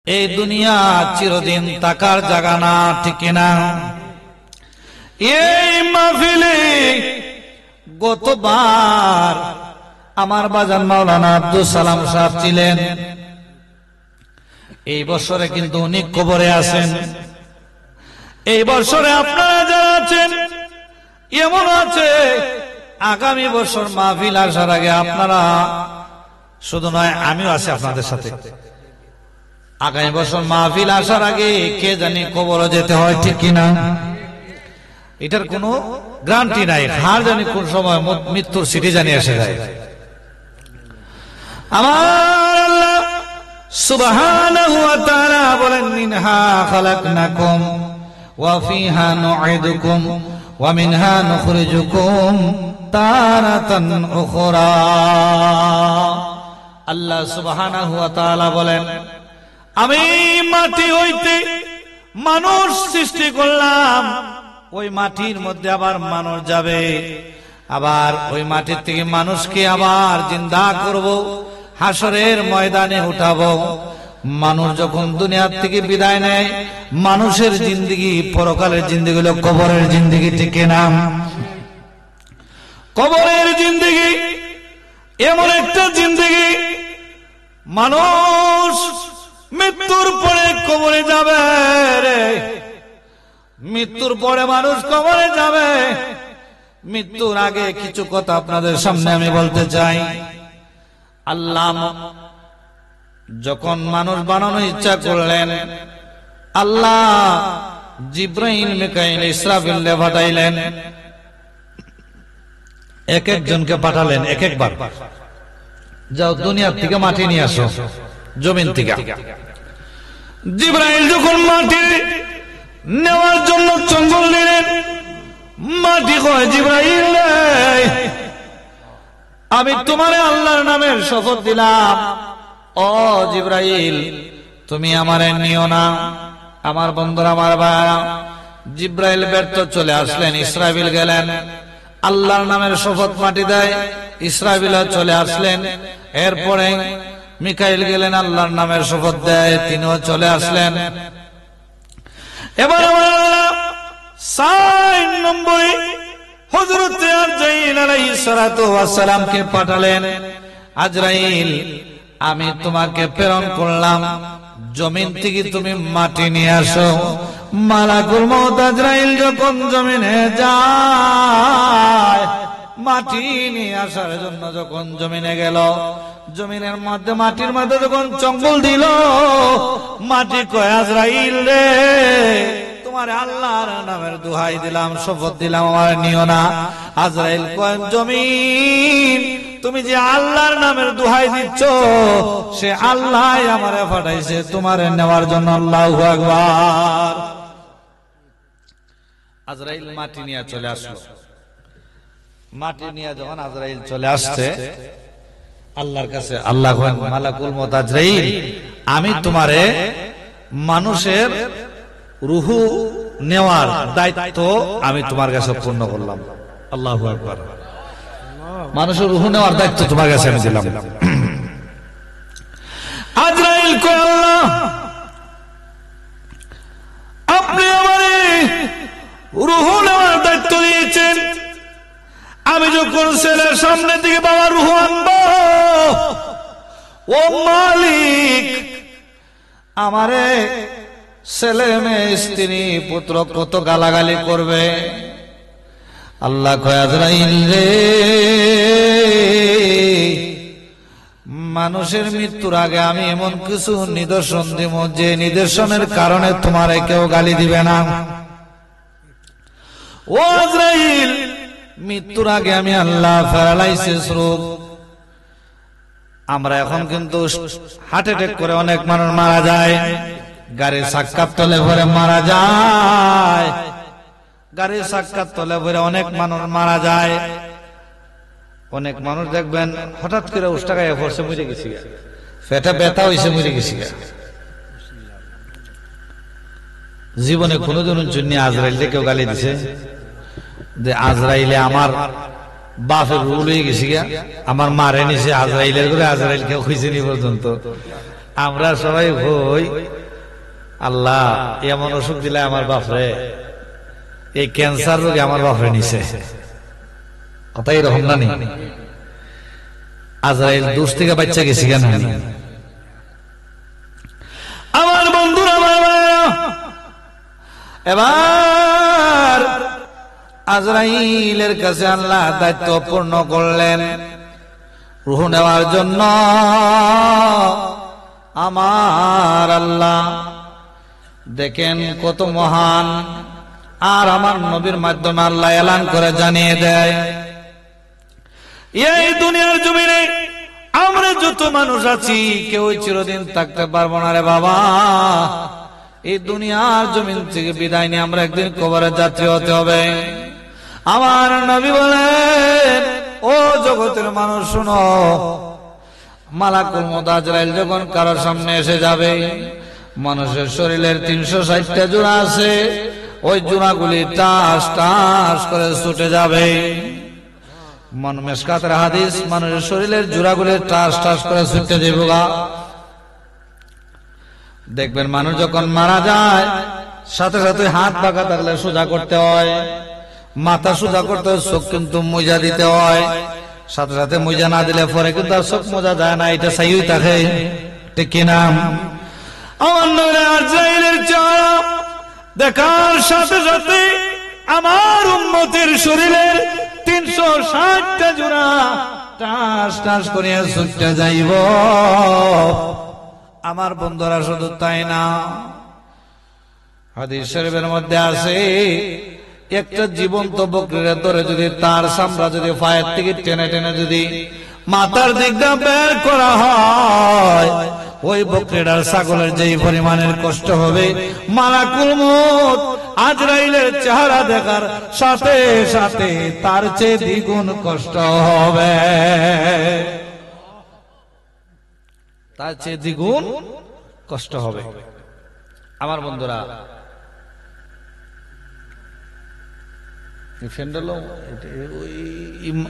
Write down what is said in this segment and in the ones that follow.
এই দুনিয়া চিরদিন থাকার জায়গা না, ঠিক না? এই মাহফিলে গতবার আমার বাজান মাওলানা আব্দুল সালাম সাহেব ছিলেন। এই বছরে কিন্তু উনি কবরে আছেন। এই বছরে আপনারা যারা আছেন, এমন আছে আগামী বছর মাহফিল আসার আগে আপনারা, শুধু নয় আমিও আছি আপনাদের সাথে, আগামী বছর মাহফিল আসার আগে কে জানি কবরে যেতে হয়, ঠিক কিনা? এটার কোনো গ্যারান্টি নাই, হার জানি কোন সময় মৃত্যুর সিটি জানি এসে যায়। আমার আল্লাহ সুবহানাহু ওয়া তাআলা বলেন, মিনহা খালাকনাকুম ওয়া ফিহা নুঈদুকুম ওয়া মিনহা নুখরিজুকুম তারাতান উখরা। আল্লাহ সুবহানাহু ওয়া তাআলা বলেন, আমি মাটি হইতে মানুষ সৃষ্টি করলাম, ওই মাটির মধ্যে আবার মানুষ যাবে, আবার ওই মাটির থেকে মানুষকে আবার জিন্দা করব, হাসরের ময়দানে উঠাবো। মানুষ যখন দুনিয়ার থেকে বিদায় নেয়, মানুষের জিন্দেগি পরকালের জিন্দেগি হলো কবরের জিন্দেগি, ঠিক না? কবরের জিন্দেগি এমন একটা জিন্দেগি, মানুষ মৃত্যুর পরে কবরে যাবে রে, মৃত্যুর পরে মানুষ কবরে যাবে। মৃত্যুর আগে কিছু কথা আপনাদের সামনে আমি বলতে চাই। আল্লাহ যখন মানুষ বানানোর ইচ্ছা করলেন, আল্লাহ জিব্রাইল, মিকাইল, ইসরাফিলকে পাঠাইলেন। এক একজনকে পাঠালেন এক একবার, যাও দুনিয়ার থেকে মাটি নিয়ে আসো, জমিন থেকে। জিব্রাইল যখন মাটি নেওয়ার জন্য চঙ্গল নিলেন, মাটি কয়, জিব্রাইল আমি তোমার আল্লাহর নামের শপথ দিলাম, ও জিব্রাইল তুমি আমারে নিও না। আমার বন্ধুরা, আমার ভাইরা, জিব্রাইল ব্যর্থ চলে আসলেন, ইসরাফিল গেলেন, আল্লাহর নামের শপথ মাটি দেয়, ইসরাফিল চলে আসলেন। এরপরে মিকাইল গেলেন, আল্লাহর নামের শপথ দেয়, তিনিও চলে আসলেন। এবার আমার আল্লাহ ৬ নম্বরে হযরত আজরাইল আলাইহিস সালাতু ওয়াস সালামকে পাঠালেন। আজরাইল আমি তোমাকে প্রেরণ করলাম, জমিন থেকে তুমি মাটি নিয়ে আসো। মালাকুল মউত আজরাইল যখন জমিনে যায়, মাটি নিয়ে আসার জন্য যখন জমিনে গেল, জমিনের মধ্যে মাটির মধ্যে যখন চঙ্গল দিল, মাটি কয়, আজরাইল রে তোমার আল্লাহর নামের দোহাই দিলাম, শপথ দিলাম, আমার নিও না। আজরাইল কয়, জমিন তুমি যে আল্লাহর নামের দোহাই দিচ্ছ, সে আল্লাহ আমারে পাঠাইছে তোমারে নেওয়ার জন্য। আল্লাহু আকবার। আজরাইল মাটি নিয়ে চলে আসলো। মাটি নিয়ে যখন আজরাইল চলে আসছে আল্লাহর কাছে, আল্লাহ কয়, মালাকুল মউত আজরাইল আমি তোমারে মানুষের রূহ নেওয়ার দায়িত্ব আমি তোমার কাছে পূর্ণ করলাম। আল্লাহু আকবার। মানুষের রূহ নেওয়ার দায়িত্ব তোমার কাছে আমি দিলাম। আজরাইল কয়, আল্লাহ আপনি আমারে রূহ নেওয়ার দায়িত্ব দিয়েছেন, আমি যখন ছেলের সামনে থেকে বাবার রূহ আনবো, ও মালিক আমারে ছেলে মেয়ে স্ত্রী পুত্র কত গালাগালি করবে। আল্লাহ কয়, আজরাইল রে মানুষের মৃত্যুর আগে আমি এমন কিছু নিদর্শন দিব, যে নিদর্শনের কারণে তোমারে কেউ গালি দিবে না। ও আজরাইল মৃত্যুর আগে আমি আল্লাহ প্যারালাইসিস রোগ, আমরা এখন কিন্তু হার্ট অ্যাটাক করে অনেক মানুষ মারা যায়, গাড়ির সাক্ষাৎ তলে ভরে মারা যায়, গাড়ির সাক্ষাৎ তলে ভরে অনেক মানুষ মারা যায়। অনেক মানুষ দেখবেন হঠাৎ করে উষ্টা গায়ে পড়ছে, মরে গেছি, পেটে ব্যথা হয়েছে, মরে গেছি। জীবনে কোনোদিনের জন্য আজরাইলকে কেউ গালি দিছে যে আজরাইলে আমার বাপের রুল হয়ে গেছি, আমার মারে নিছে, আজরাইলের করে আজরাইল কেউ খুঁজে নি পর্যন্ত আমরা সবাই হই আল্লাহ এমন অসুখ দিলে আমার বাপরে, এই ক্যান্সার রোগে আমার বাপরে নিছে, কথা এরকম না? আজরাইল দোষ থেকে বাচ্চা গেছি কেন? আমার বন্ধুরা, এবার আজরাইলের কাছে আল্লাহ দায়িত্ব পূর্ণ করলেন রূহ নেওয়ার জন্য। আমার আল্লাহ দেখেন কত মহান, আর আমার নবীর মাধ্যমে আল্লাহ এলান করে জানিয়ে দেয়, এই দুনিয়ার জমিনে আমরা যত মানুষ আছি কেউ চিরদিন থাকতে পারবো না রে বাবা। এই দুনিয়ার জমিন থেকে বিদায় নিয়ে আমরা একদিন কবরের যাত্রী হতে হবে। আমার নবী বলেন, ও জগতের মানুষ শুনো, মালাকুল মউত আজরাইল যখন কারোর সামনে এসে যাবে, মানুষের শরীরের 360টা জোড়া আছে, ওই জোড়াগুলি টাস টাস করে ছুটে যাবে। মেশকাতের হাদিস, মানুষের শরীরের জোড়াগুলি টাস টাস করে ছুটে যাবে। দেখবেন মানুষ যখন মারা যায় সাথে সাথে হাত পাকা থাকলে সোজা করতে হয়, মাথা সোজা করতে হয়, চোখ কিন্তু মোজা দিতে হয়, সাথে সাথে মোজা না দিলে পরে কিন্তু আর চোখ মোজা যায় না, এটা চাইই থাকে, ঠিক কিনা? আজরাইলের চেহারা দেখার সাথে সাথে আমার উম্মতের শরীরের 360টা জোড়া টাস টাস করিয়া ছুটে যাইব। আমার বন্ধুরা, শুধু তাই না, হাদিস শরীফের মধ্যে আছে, একটা জীবন্ত বকরির ধরে যদি তার চামড়া যদি পায়ের থেকে টেনে টেনে যদি মাথার দিকটা বের করা হয়, ওই বকরিটার ছাগলের যেই পরিমাণের কষ্ট হবে, মালাকুল মউত আজরাইলের চেহারা দেখার সাথে সাথে তার চেয়ে দ্বিগুণ কষ্ট হবে, তার চেয়ে দ্বিগুণ কষ্ট হবে। আমার বন্ধুরা,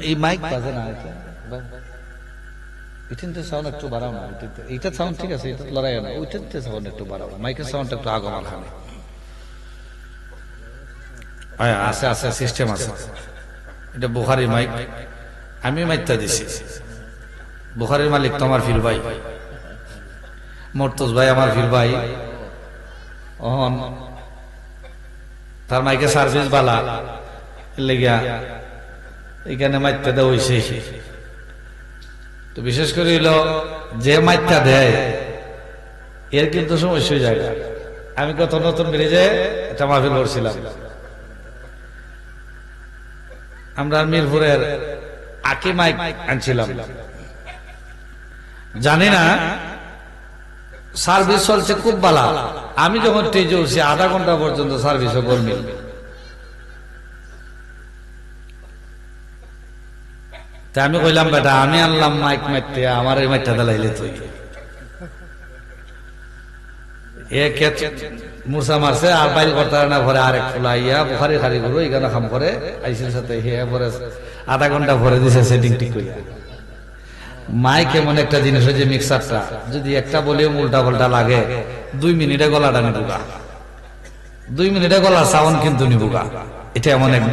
এই মাইক বাজে না, এটা সাউন্ড একটু বাড়াও না, এটা সাউন্ড ঠিক আছে, এটা লড়াই না, ওইটাতে সাউন্ড একটু বাড়াও, মাইকের সাউন্ড একটু আগমন খানে আছে, আছে সিস্টেম আছে। এটা বুখারি মাইক, আমি মাইকটা দিছি। বুখারির মালিক তো আমার ফির ভাই, মর্তুজ ভাই আমার ফির ভাই, তার মাইকে সার্ভিস বালা লেগা এখানে মাইকটা দেওয়া হয়েছে। তো বিশেষ করে হইলো যে মাইকটা দেয় এর কিন্তু সমস্যা হয়ে যায়। আমি কত নতুন ব্রিজে একটা মাহফিল করছিলাম, আমরা মিরপুরের আকি মাইক আনছিলাম, জানি না সার্ভিস চলছে খুব ভালো। আমি যখন স্টেজে উঠছি আধা ঘন্টা পর্যন্ত সার্ভিসও কর্মী, তা আমি কইলাম বেটা আমি আনলাম মাইক মাইতে, আমার এই মাইকটা দালাইলে তুই মুরসা মারছে আর বাইল করতে না, ভরে আরেক ফুলাইয়া বুখারি খারি করো এখানে খাম করে আইসির সাথে পরে আধা ঘন্টা ভরে দিছে সেটিং ঠিক করিয়া। মাইক এমন একটা জিনিস হয়েছে, মিক্সারটা যদি একটা বলেও উল্টা পাল্টা লাগে 2 মিনিটে গলাটা নিবুগা, 2 মিনিটে গলার সাউন্ড কিন্তু নিবুগা। এটা এমন এক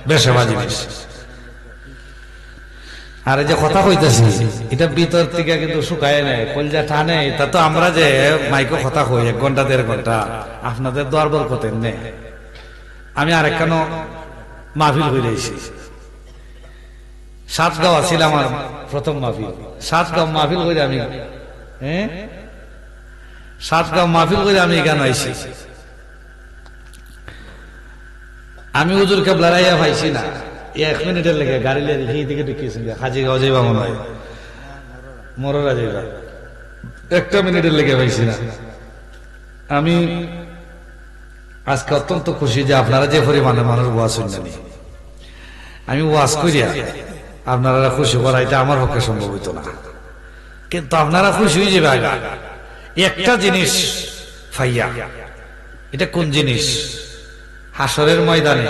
বেশেবা জিনিস। আর এই যে কথা কইতেছি এটা ভিতর থেকে কিন্তু শুকায় নেয়, কলজা টানে। তা তো আমরা যে মাইকে কথা কই 1 ঘন্টা 1.5 ঘন্টা, আপনাদের দরবার করতেন নে। আমি আরেকখানো মাহফিল হইলেছি, সাতগাঁও ছিল আমার প্রথম মাহফিল। সাতগাঁও মাহফিল করে আমি সাতগাঁও মাহফিল করে আমি এখানে আইছি। আমি হুজুর কেবলা রাইয়া পাইছি না, 1 মিনিটের লেগে গাড়ি লিয়ে দিকে ঢুকিয়েছি, হাজিগাঁও যাইবা মনে হয়, মররা যাইবা, 1 মিনিটের লেগে পাইছি না। আমি আজকে অত্যন্ত খুশি যে আপনারা যে পরিমাণে মানুষ ওয়াজ শুনলেন। আমি ওয়াজ করিয়া আপনারা খুশি করা এটা আমার পক্ষে সম্ভব হইত না, কিন্তু আপনারা খুশি হয়ে যাবে আগে একটা জিনিস ফাইয়া। এটা কোন জিনিস? হাসরের ময়দানে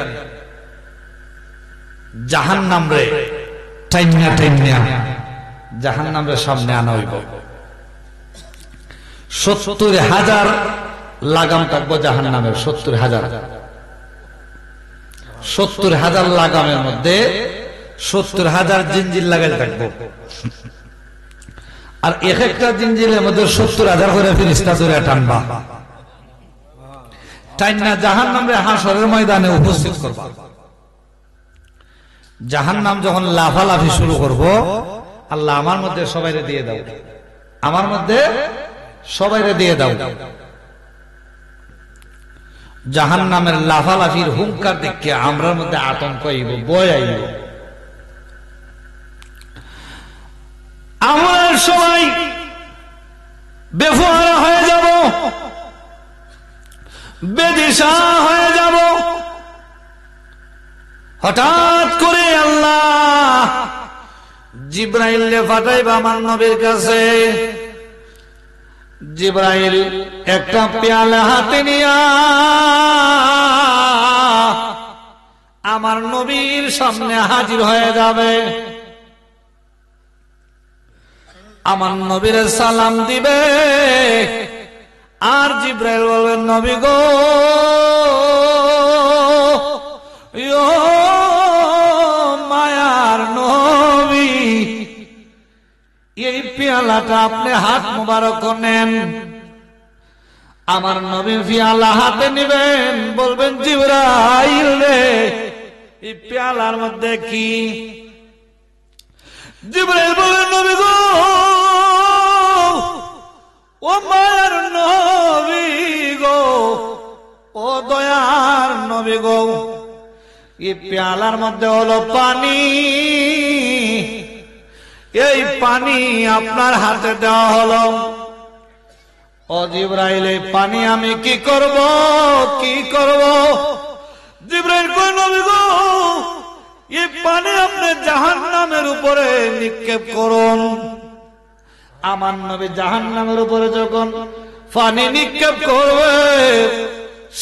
জাহান্নাম রে টাইনা টাইনা জাহান্নামের সামনে আনা হইব। 70,000 লাগাম থাকবো জাহান্নামের। 70,000 লাগামের মধ্যে 70,000 জিঞ্জির লাগাই থাকবো। আর এক একটা জিঞ্জিরের মধ্যে 70,000 করে ফেরেশতা ধরে টানবা, টাইনা জাহান্নামে হাসরের ময়দানে উপস্থিত করবা। জাহান্নাম যখন লাফালাফি শুরু করব, আল্লাহ আমার মধ্যে সবাইরে দিয়ে দাও, আমার মধ্যে সবাইরে দিয়ে দাও। জাহান্নামের লাফালাফির হুঙ্কার দেখে আমরার মধ্যে আতঙ্ক আইব, ভয় আইব। আমরা সবাই বেফোয়ারা হয়ে যাব, বেদিশা হয়ে যাব। হঠাৎ করে আল্লাহ জিবরাইলকে পাঠাইবা আমার নবীর কাছে। জিবরাইল একটা পেয়ালা হাতে নিয়া আমার নবীর সামনে হাজির হয়ে যাবে। আমার নবীর সালাম দিবে, আর জিবরাইল বলবেন, নবী গো, মায়ার নবী, এই পেয়ালাটা আপনি হাত মুবারক নেন। আমার নবী পেয়ালা হাতে নিবেন, বলবেন, জিবরাইল রে, এই পেয়ালার মধ্যে কি? জিবরাইল বলবেন, নবী গো, ও মায়ার নবী গো, ও দয়ার নবী গো, এই পেয়ালার মধ্যে হলো পানি। এই পানি আপনার হাতে দেওয়া হলো। ও জিবরাইল, এই পানি আমি কি করব, কি করব? জিবরাইল কয়, নবী গো, এই পানি আপনি জাহান্নামের উপরে নিক্ষেপ করুন। আমার নবী জাহান্নামের উপরে যখন পানি নিক্ষেপ করবে,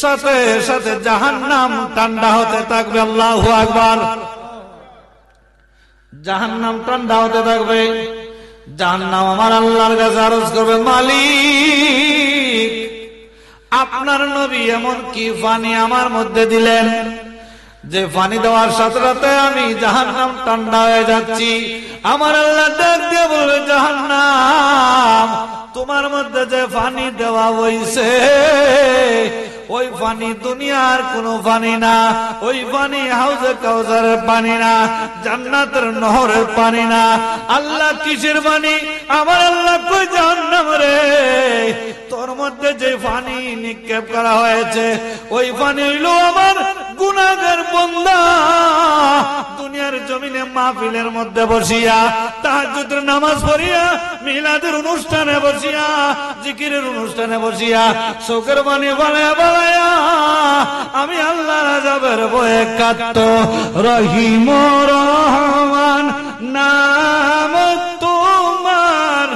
সাথে সাথে জাহান্নাম ঠান্ডা হতে থাকবে। আল্লাহু আকবার। জাহান্নাম ঠান্ডা হতে থাকবে। জাহান্নাম আমার আল্লাহর কাছে আরজ করবে, মালিক, আপনার নবী এমন কি পানি আমার মধ্যে দিলেন যে পানি দেওয়ার সাথে সাথে আমি জাহান্নাম ঠান্ডা হয়ে যাচ্ছি। আমার আল্লাহ ডাক দিয়ে বলবে, জাহান্নাম, তোমার মধ্যে যে পানি দেওয়া হইছে, ওই পানি দুনিয়ার কোনো পানি না, ওই পানি হাউজে কাউসারের পানি না, জান্নাতের নহরের পানি না। আল্লাহ কিসের পানি? আমার আল্লাহ কই, জাহান্নাম রে, তোর মধ্যে যে পানি নিক্ষেপ করা হয়েছে, ওই পানি হইল আমার গুনাহগার বান্দা দুনিয়ার জমিনে মাহফিলের মধ্যে বসিয়া, তাহাজ্জুদের নামাজ পড়িয়া, মিলাদের অনুষ্ঠানে বসিয়া, জিকিরের অনুষ্ঠানে বসিয়া, চোখের পানি বানায়া বানায়া আমি আল্লাহর আযাবের ভয়ে কাঁদতো। রহিম রহমান নাম তোমার,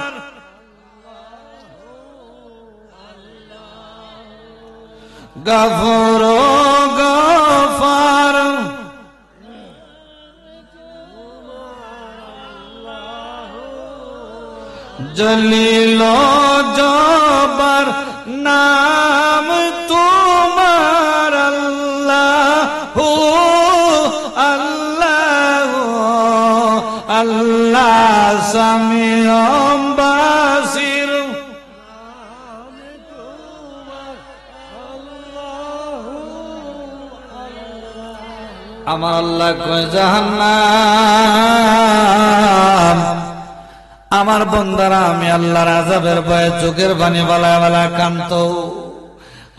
গফুর গফার, জলিল জবার নাম তোমার। আল্লাহু আল্লাহু আল্লাহ সামিউম বাসির। আমার আল্লাহ কয়, জাহান্নাম, আমার বন্দারা আমি আল্লাহর আযাবের ভয়ে চোখের পানি বালা বালা কান্ত।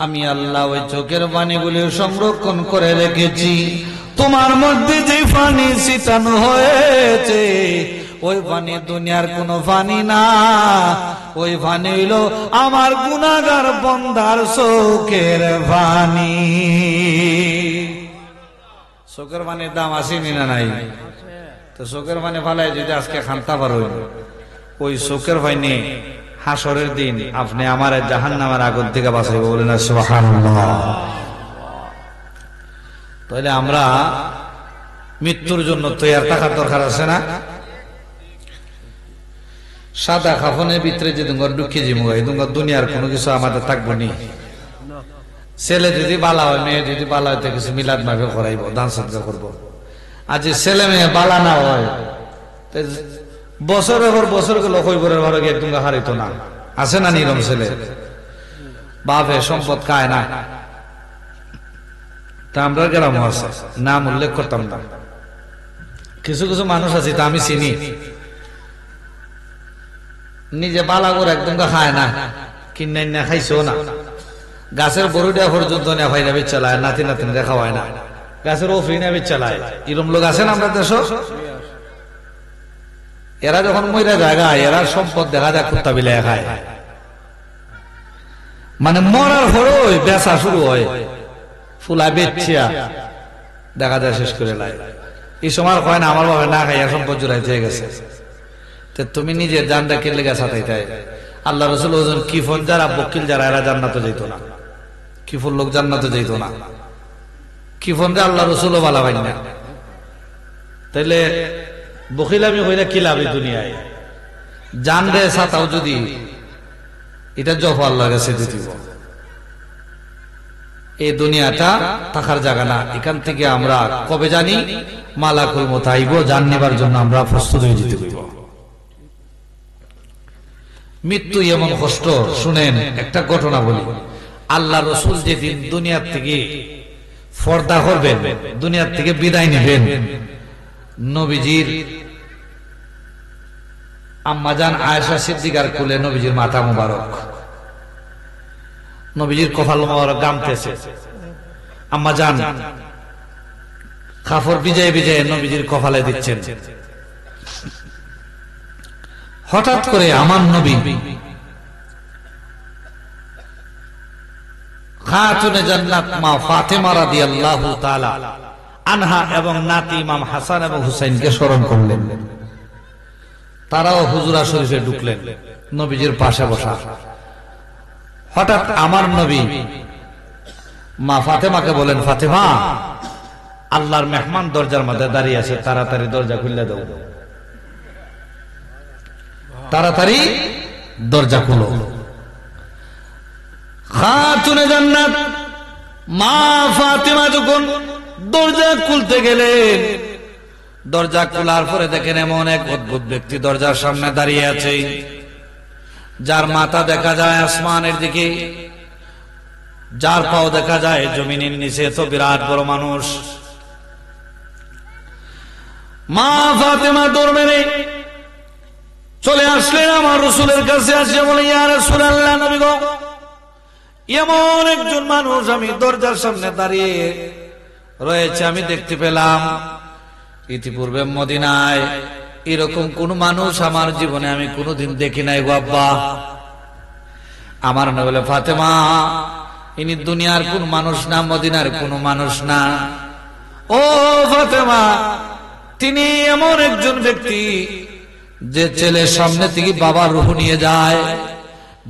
আমি আল্লাহ ওই চোখের পানিগুলি সংরক্ষণ করে রেখেছি। তোমার মধ্যে যে পানি ছিটানো হয়েছে, ওই পানি দুনিয়ার কোনো পানি না, ওই পানি হইল আমার গুনাহগার বান্দার চোখের পানি। চোখের পানির দাম আসেনি না নাই? তো চোখের পানি ফালাই যদি আজকে খান্তা পার হইল, ওই চোখের পানি হাসরের দিন আপনি আমার জাহান্নামের আগুন থেকে বাঁচাইব, বলেন না সুবহানাল্লাহ। তাহলে আমরা মৃত্যুর জন্য তৈয়ার থাকার দরকার আছে না? সাদা কাফনের ভিতরে যে তোমার ঢুকিয়ে যাবো, এই তোমার দুনিয়ার কোনো কিছু আমাদের থাকবো নি। ছেলে যদি বালা হয়, মেয়ে যদি বালা হয়, কিছু মিলাদ মাহফিল করাইবো, দান সদকা করবো। আর যে ছেলে মেয়ে বালা না হয়, বছরের পর বছর গেল কইবরের ঘরে গিয়ে তুমি হারিত না। আছে না নিরম ছেলে, বাপে সম্পদ খায় না। তা আমরা গ্রামও আছে, নাম উল্লেখ করতাম না। কিছু কিছু মানুষ আছে, তা আমি চিনি, নিজে বালা করে একদম খায় না, কিনে না খাইছেও না। গাছের বড়িটা পর্যন্ত না ভাই না চালায়, নাতি নাতিন দেখা হয় না, গাছের ওফরি না চালায়। এরম লোক আছেন আমরা দেশ। এরা যখন মইরা জায়গা, এরা সম্পদ দেখা যায় কুত্তা বিলে খায়। মানে মরার পরে বেচা শুরু হয়, ফুলা বেচিয়া দেখা যায় শেষ করে লাই। এই সময় কয় না আমার বাবা না খাইয়া সম্পদ জুড়াই হয়ে গেছে। তুমি নিজে জানটা কেলে গেছা তাই আল্লাহ রসুল ওজন কিফন যারা বকিল যারা এরা জান্নাতে যেত না। কিফন লোক জান্নাতে যেত না। কিফন যে আল্লাহ রসুলও বালা ভাই না। তাইলে বকিলামি হইলে কি লাভ এই দুনিয়ায়? জান রে সাতাও যদি এটা জফ আল্লাহ কাছে দিতে, এই দুনিয়াটা থাকার জায়গা না। এখান থেকে আমরা কবে জানি মালাকুল মউত আইব, জান নেবার জন্য আমরা প্রস্তুত হয়ে যেতে হইব। মৃত্যু এমন কষ্ট। শুনেন একটা ঘটনা বলি। আল্লাহ রসুল যেদিন দুনিয়ার থেকে পর্দা করবেন, দুনিয়ার থেকে বিদায় নেবেন, নবীজির আম্মাজান আয়েশা সিদ্দিকার কোলে নবীজির মাথা মুবারক, নবীজির কপাল মুবারক গামতেছে। আম্মাজান কাপড় বিজয়ে বিজয়ে নবীজির কপালে দিচ্ছেন। হঠাৎ করে আমার নবী খাতুনে জান্নাত মা ফাতেমা রাদিয়াল্লাহু তাআলা আনহা এবং নাতি ইমাম হাসান এবং হুসাইনকে স্মরণ করলেন। তারাও হুজুরা শরীফে ঢুকলেন, নবীজির পাশে বসা। হঠাৎ আমার নবী মা ফাতেমাকে বলেন, ফাতেমা, আল্লাহর মেহমান দরজার মধ্যে দাঁড়িয়ে আছে, তাড়াতাড়ি দরজা খুলে দাও, তাড়াতাড়ি দরজা খুলো। খাতুনে জান্নাত মা ফাতেমা যখন দরজা খুলতে গেলেন, দরজা খোলার পরে দেখেন এমন এক অদ্ভুত ব্যক্তি দরজার সামনে দাঁড়িয়ে আছে, যার মাথা দেখা যায় আসমানের দিকে, যার পাও দেখা যায় জমিনের নিচে। তো বিরাট বড় মানুষ। মা ফাতেমা দৌড় মেরে চলে আসলেন আমার রসুলের কাছে, আসিয়া বলে, ইয়া রাসূলুল্লাহ, নবী গো, এমন একজন মানুষ আমি দরজার সামনে দাঁড়িয়ে রয়েছে, আমি দেখতে পেলাম। ইতিপূর্বে মদিনায় এরকম কোন মানুষ আমার জীবনে আমি কোনোদিন দেখি নাই গো আব্বা। আমার নবী বলে, ফাতেমা, ইনি দুনিয়ার কোন মানুষ না, মদিনার কোন মানুষ না। ও ফাতেমা, তিনি এমন একজন ব্যক্তি যে ছেলের সামনে থেকে বাবার রূহ নিয়ে যায়,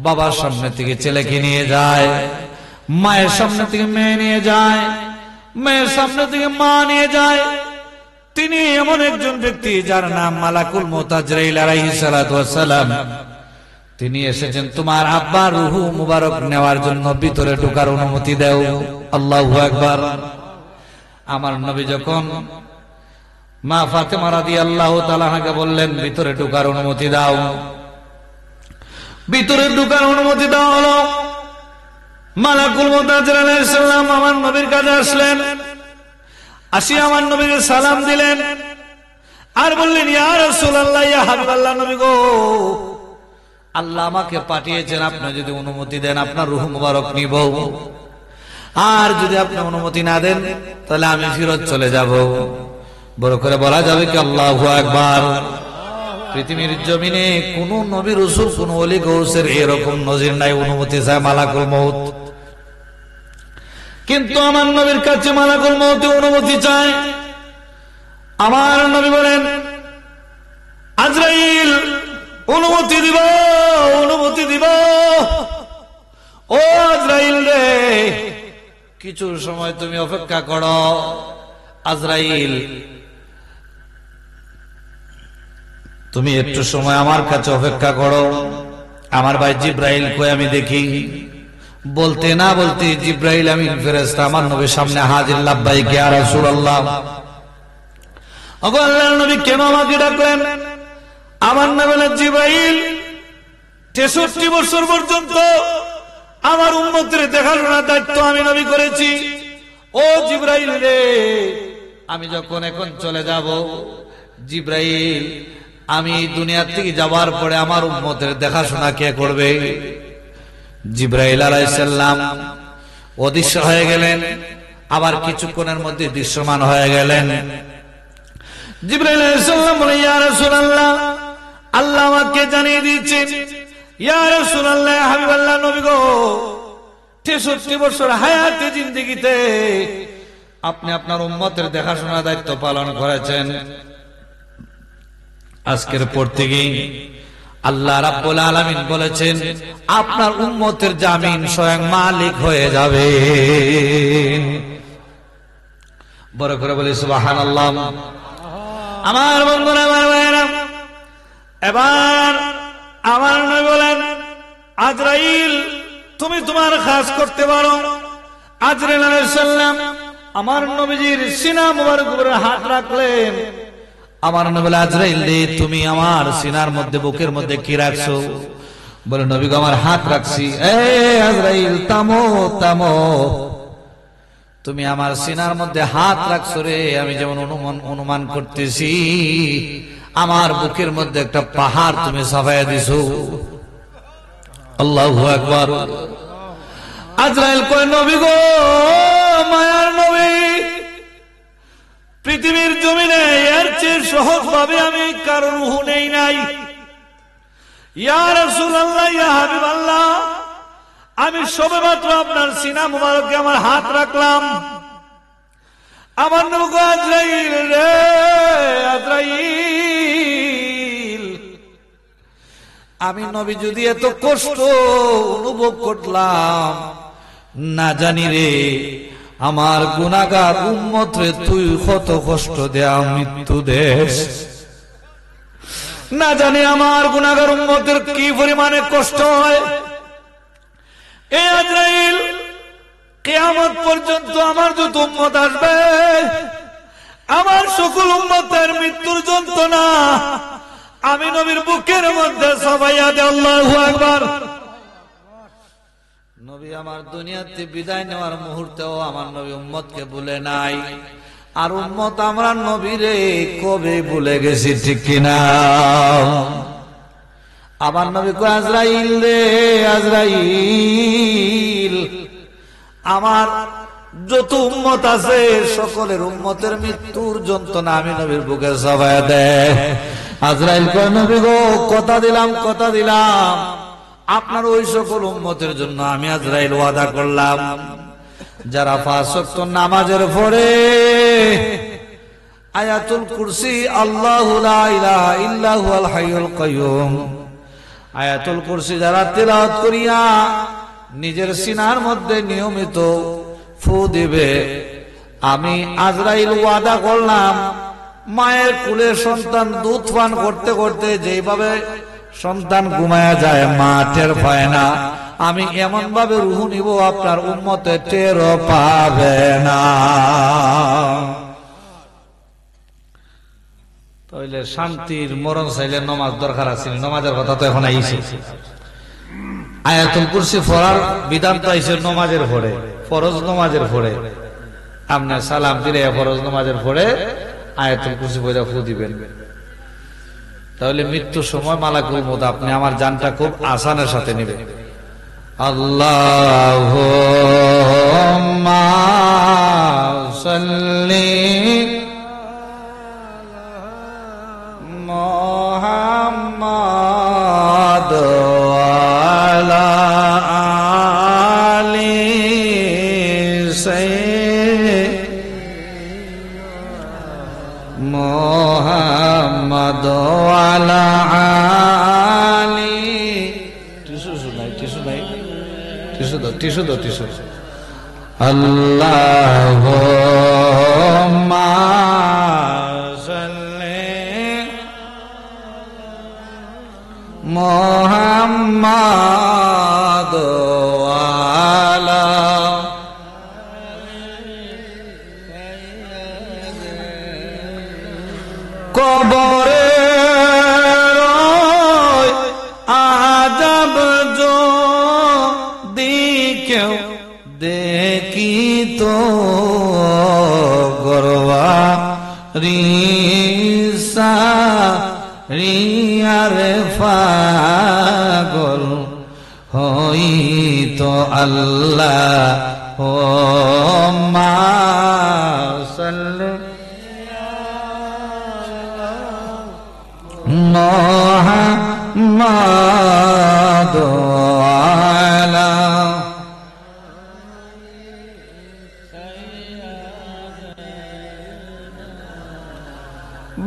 বাবার সামনে থেকে ছেলেকে নিয়ে যায়, মায়ের সামনে থেকে মেয়ে নিয়ে যায়, মেয়ের সামনে থেকে মা নিয়ে যায়। তিনি এমন একজন ব্যক্তি যার নাম মালাকুল মউত আজরাইল আলাইহিস সালাতু ওয়াস সালাম। তিনি এসেছেন তোমার আব্বার রূহ মুবারক নেওয়ার জন্য, ভিতরে ঢোকার অনুমতি দাও। আল্লাহু আকবার। আমার নবী যখন মা ফাতেমা রাদিয়াল্লাহু তাআলা আনহাকে বললেন, ভিতরে ঢোকার অনুমতি দাও, ভিতরে ঢোকার অনুমতি দেওয়া হলো। মালাকুল মউত আজরাইল আলাইহিস সালাম আমার নবীর কাছে আসলেন, আসি আমার নবীকে সালাম দিলেন আর বললেন, ইয়া রাসূলুল্লাহ, ইয়া হাবিবাল্লাহ, নবী গো, আল্লাহ আমাকে পাঠিয়েছেন, আপনি যদি অনুমতি দেন আপনার রূহ মুবারক নিব, আর যদি আপনি অনুমতি না দেন তাহলে আমি ফিরত চলে যাব। বড় করে বলা যাবে কি আল্লাহু আকবার। পৃথিবীর জমিনে কোন নবী রাসূল কোন ওলি গৌসের এরকম নজির নাই, অনুমতি চায় মালাকুল মউত। কিন্তু আমার নবীর কাছে মালাকুল মউত অনুমতি চায়। আমার নবী বলেন, আজরাইল অনুমতি দিব, অনুমতি দিব। ও আজরাইল রে, কিছু সময় তুমি অপেক্ষা করো। আজরাইল তুমি একটু সময় আমার কাছে অপেক্ষা করো, আমার ভাই জিব্রাইল কই আমি দেখি। বলতে না বলতে জিব্রাইল আমিন ফেরেশতা আমার নবীর সামনে হাজির। লাব্বাইক ইয়া রাসূলুল্লাহ। ওগো আল্লাহর নবী কেন আমাকে ডাকলেন? আমার নাম হলো জিব্রাইল। 63 বছর পর্যন্ত আমার উম্মতের দেখাশোনার দায়িত্ব আমি নবী করেছি। ও জিব্রাইল রে, আমি যখন এখন চলে যাব, জিব্রাইল আমি দুনিয়া থেকে যাওয়ার পরে আমার উম্মতের দেখাশোনা কে করবে? জিব্রাইল আলাইহিস সালাম অদৃশ্য হয়ে গেলেন, আবার কিছুক্ষণের মধ্যে দৃশ্যমান হয়ে গেলেন। জিব্রাইল আলাইহিস সালাম বলে, ইয়া রাসূলুল্লাহ, আল্লাহ আমাকে জানিয়ে দিয়েছেন, ইয়া রাসূলুল্লাহ, হাবিবাল্লাহ নবী গো, 63 বছর হায়াতে জিন্দেগিতে আপনি আপনার উম্মতের দেখাশোনার দায়িত্ব পালন করেছেন। আজকের পর থেকে আল্লাহ রাব্বুল আলামিন বলেছেন আপনার উম্মতের জামিন স্বয়ং মালিক হয়ে যাবে। বড় করে বলি সুবহানাল্লাহ। আমার বন্ধুরা, আমার ভাইরা, এবার আমার নবী বলেন, আজরাইল তুমি তোমার কাজ করতে পারো। আজরাইল আলাইহিস সালাম আমার নবীজির সিনা মুবারক উপরে হাত রাখলেন। আমার নবী বলে, আজরাইল রে, তুমি আমার সিনার মধ্যে, বুকের মধ্যে কি রাখছো? বলে, নবী গো, আমার হাত রাখছি। এই আজরাইল, থামো থামো, তুমি আমার সিনার মধ্যে হাত রাখছো রে, আমি যেমন অনুমান করতেছি আমার বুকের মধ্যে একটা পাহাড় তুমি চাপাইয়া দিছো। আল্লাহু আকবার। আজরাইল কয়, নবী গো, মায়ার নবী, পৃথিবীর জমিনে এর চেয়ে সহজ ভাবে আমি কারো রূহ নেই নাই। ইয়া রাসূলুল্লাহ, ইয়া হাবিবাল্লাহ, আমি সবেমাত্র আপনার সিনা মুবারকে আমার হাত রাখলাম। আমার নবী কয়, আজরাইল রে, আজরাইল, আমি নবী যদি এত কষ্ট অনুভব করলাম, না জানি রে আমার গুনাহগার উম্মত রে তুই কত কষ্ট দেয়া মৃত্যু দেশ। না জানি আমার গুনাহগার উম্মতের কি পরিমাণে কষ্ট হয়। এই আজরাইল, কিয়ামত পর্যন্ত আমার যত উম্মত আসবে, আমার সকল উম্মতের মৃত্যুর যন্ত্রণা আমি নবীর বুকের মধ্যে সবাইয়া দে। আল্লাহু আকবার। নবী আমার দুনিয়াতে বিদায় নেওয়ার মুহূর্তেও আমার নবী উম্মতকে ভুলে নাই। আর উম্মত আমরা নবীরে কবে ভুলে গেছি, ঠিক কিনা? আমার নবী কয়, আজরাইল রে, আজরাইল, আমার যত উম্মত আছে সকলের উম্মতের মৃত্যুর যন্ত্রণা আমি নবীর বুকে চাপায়া দেয়। আজরাইল কয়, নবী গো, কথা দিলাম, কথা দিলাম, আপনার ওই সকল উম্মতের জন্য আমি আজরাইল ওয়াদা করলাম, যারা 5 ওয়াক্ত নামাজের পরে আয়াতুল কুরসি, আল্লাহু লা ইলাহা ইল্লা হুয়াল হাইয়ুল কাইয়ুম, আয়াতুল কুরসি যারা তিলাওয়াত করিয়া নিজের সিনার মধ্যে নিয়মিত ফু দিবে, আমি আজরাইল ওয়াদা করলাম, মায়ের কোলে সন্তান দুধ পান করতে করতে যেভাবে সন্তান ঘুমায়া যায়, মা টের পায় না, আমি এমন ভাবে রূহ নিব আপনার উম্মতে টেরও পাবে না। তাহলে শান্তির মরণ চাইলে নমাজ দরকার আছে, নমাজের কথা তো এখন আইছে। আয়াতুল কুরসি পড়ার বিধান তো আইছে নমাজের পরে, ফরজ নমাজের পরে। আপনি সালাম দিলে ফরজ নমাজের পরে আয়াতুল কুরসি পড়ে ফু দিবেন। তাহলে মৃত্যুর সময় মালাকুল মউত আপনি আমার জানটা খুব আসানের সাথে নেবেন। আল্লাহুম্মা সাল্লি মুহাম্মাদ ওয়ালা আলি মুহাম্মাদ ওয়ালা আলি। টিসু আল্লাহুম্মা সাল্লি মোহাম্মদ আলা কবরে আজব जो কেউ দেখি তো গরবা রিসা রিয়ারে পাগল হই তো আল্লাহ ও মা মোহাম্মদ আলা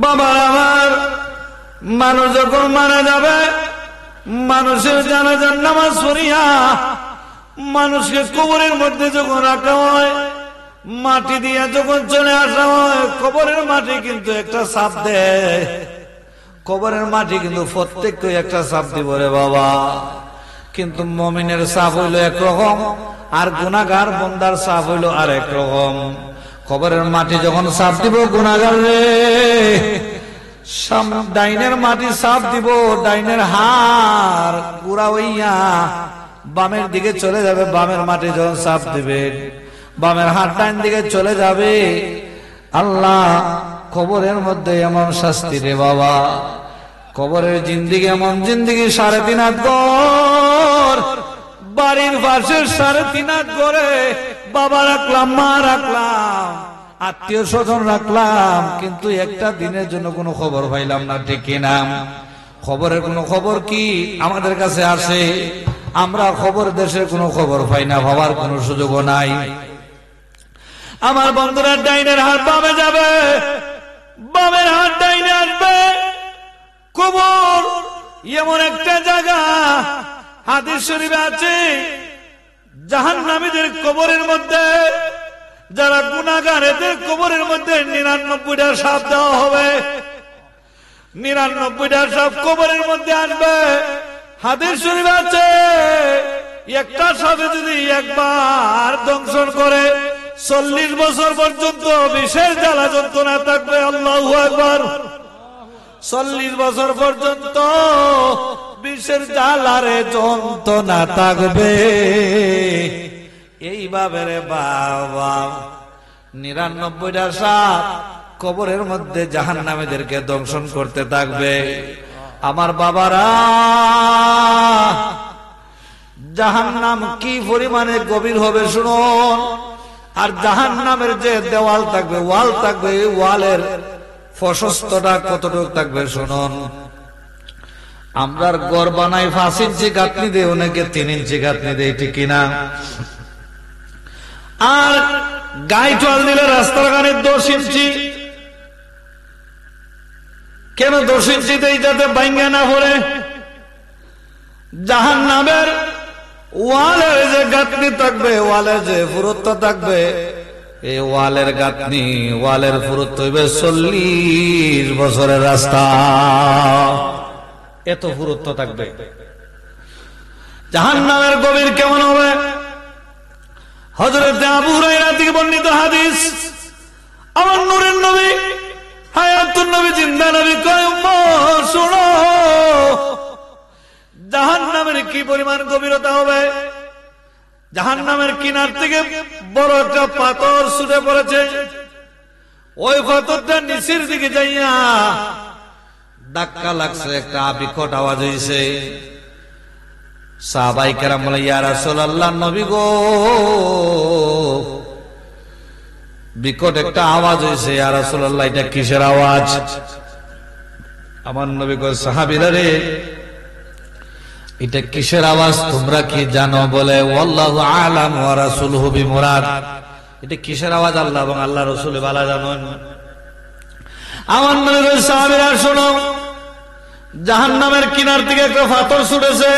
বাবা আমার মানুষ যখন মারা যাবে মানুষের জানাজার নামাজ পড়িয়া মানুষকে কবরের মধ্যে যখন রাখা হয় মাটি দিয়া যখন চলে আসা হয় কবরের মাটি কিন্তু একটা ছাপ দেয় কবরের মাটি কিন্তু প্রত্যেককে একটা ছাপ দিব রে বাবা কিন্তু মুমিনের ছাপ হইল একরকম আর গুনাহগার বান্দার ছাপ হইল আর একরকম কবরের মাটি যখন ছাপ দিব গুনাহগার রে ডাইনের মাটি ছাপ দিব ডাইনের হাড় পুরা হইয়া বামের দিকে চলে যাবে বামের মাটি যখন ছাপ দিবে বামের হাত ডাইন দিকে চলে যাবে আল্লাহ কবরের মধ্যে এমন শাস্তি রে বাবা কবরের জিন্দিগি এমন জিন্দিগি 3.5 হাত ঘর বাড়ির পাশে 3.5 হাত ঘরে বাবা রাখলাম মা রাখলাম আত্মীয় স্বজন রাখলাম কিন্তু একটা দিনের জন্য কোনো খবর পাইলাম না ঠিক কিনা খবরের কোনো খবর কি আমাদের কাছে আসে আমরা খবর দেশের কোনো খবর পাই না ভাবার কোনো সুযোগও নাই আমার বন্ধুরা ডাইনের হাত বামে যাবে বামের হাত ডাইনে আসবে কবর এমন একটা জায়গা হাদিস শরীফে আছে জাহান্নামীদের কবরের মধ্যে যারা গুনাহগার এদের কবরের মধ্যে 99টা সাপ দেওয়া হবে 99টা সাপ কবরের মধ্যে আসবে হাদিস শরীফে আছে একটা সাপে যদি একবার দংশন করে 40 বছর পর্যন্ত বিশেষ জ্বালা যন্ত্রণা থাকবে আল্লাহু আকবার 40 বছর পর্যন্ত বিশেষ জ্বালারে যন্ত্রণা থাকবে এইভাবে রে বাবা 99টা সাপ কবরের মধ্যে জাহান্নামীদেরকে দংশন করতে থাকবে আমার বাবারা জাহান্নাম কি পরিমাণে গভীর হবে শুনুন আর জাহান্নামের যে দেওয়াল থাকবে ওয়াল থাকবে ওয়ালের প্রশস্ততা কতটুকু থাকবে শুনুন আমরার ঘর বানাই 5 ইঞ্চি গাঁথনি দেয় অনেকে 3 ইঞ্চি গাঁথনি দেয় ঠিক কিনা আর গায়ে জল দিলে রাস্তার গানে 10 ইঞ্চি কেন 10 ইঞ্চি দেয় যাতে ভাঙা না পড়ে জাহান্নামের ওয়ালের যে গাঁথনি থাকবে ওয়ালের যে পুরুত্ব থাকবে এই ওয়ালের গাঁথনি ওয়ালের পুরুত্ব হইবে 40 বছরের রাস্তা এত পুরুত্ব থাকবে জাহান্নামের গভীর কেমন হবে হযরত আবু হুরায়রা থেকে বর্ণিত হাদিস আমার নূরের নবী হায়াতুন নবী জিন্দা নবী কয় উম্মত শুনো জাহান্নামের কি পরিমাণ গভীরতা হবে জাহান্নামের কিনার থেকে বড় একটা পাথর ছুটে পড়েছে ওই পাথরটা নিচের দিকে যাইয়া ধাক্কা লাগছে একটা বিকট আওয়াজ হইছে সাহাবায়ে কেরাম বলে ইয়া রাসূলুল্লাহ নবী গো বিকট একটা আওয়াজ হইছে ইয়া রাসূলুল্লাহ এটা কিসের আওয়াজ আমার নবী কয় সাহাবীরা রে এটা কিসের আওয়াজ তোমরা কি জানো বলে ওয়াল্লাহু আ'লাম ওয়া রাসূলুহু বিমুরাদ এটা কিসের আওয়াজ আল্লাহ এবং আল্লাহ রাসূল ভালো জানেন আমার নবী সাহাবীরা শোনো জাহান্নামের কিনার থেকে একটা পাথর ছুটেছে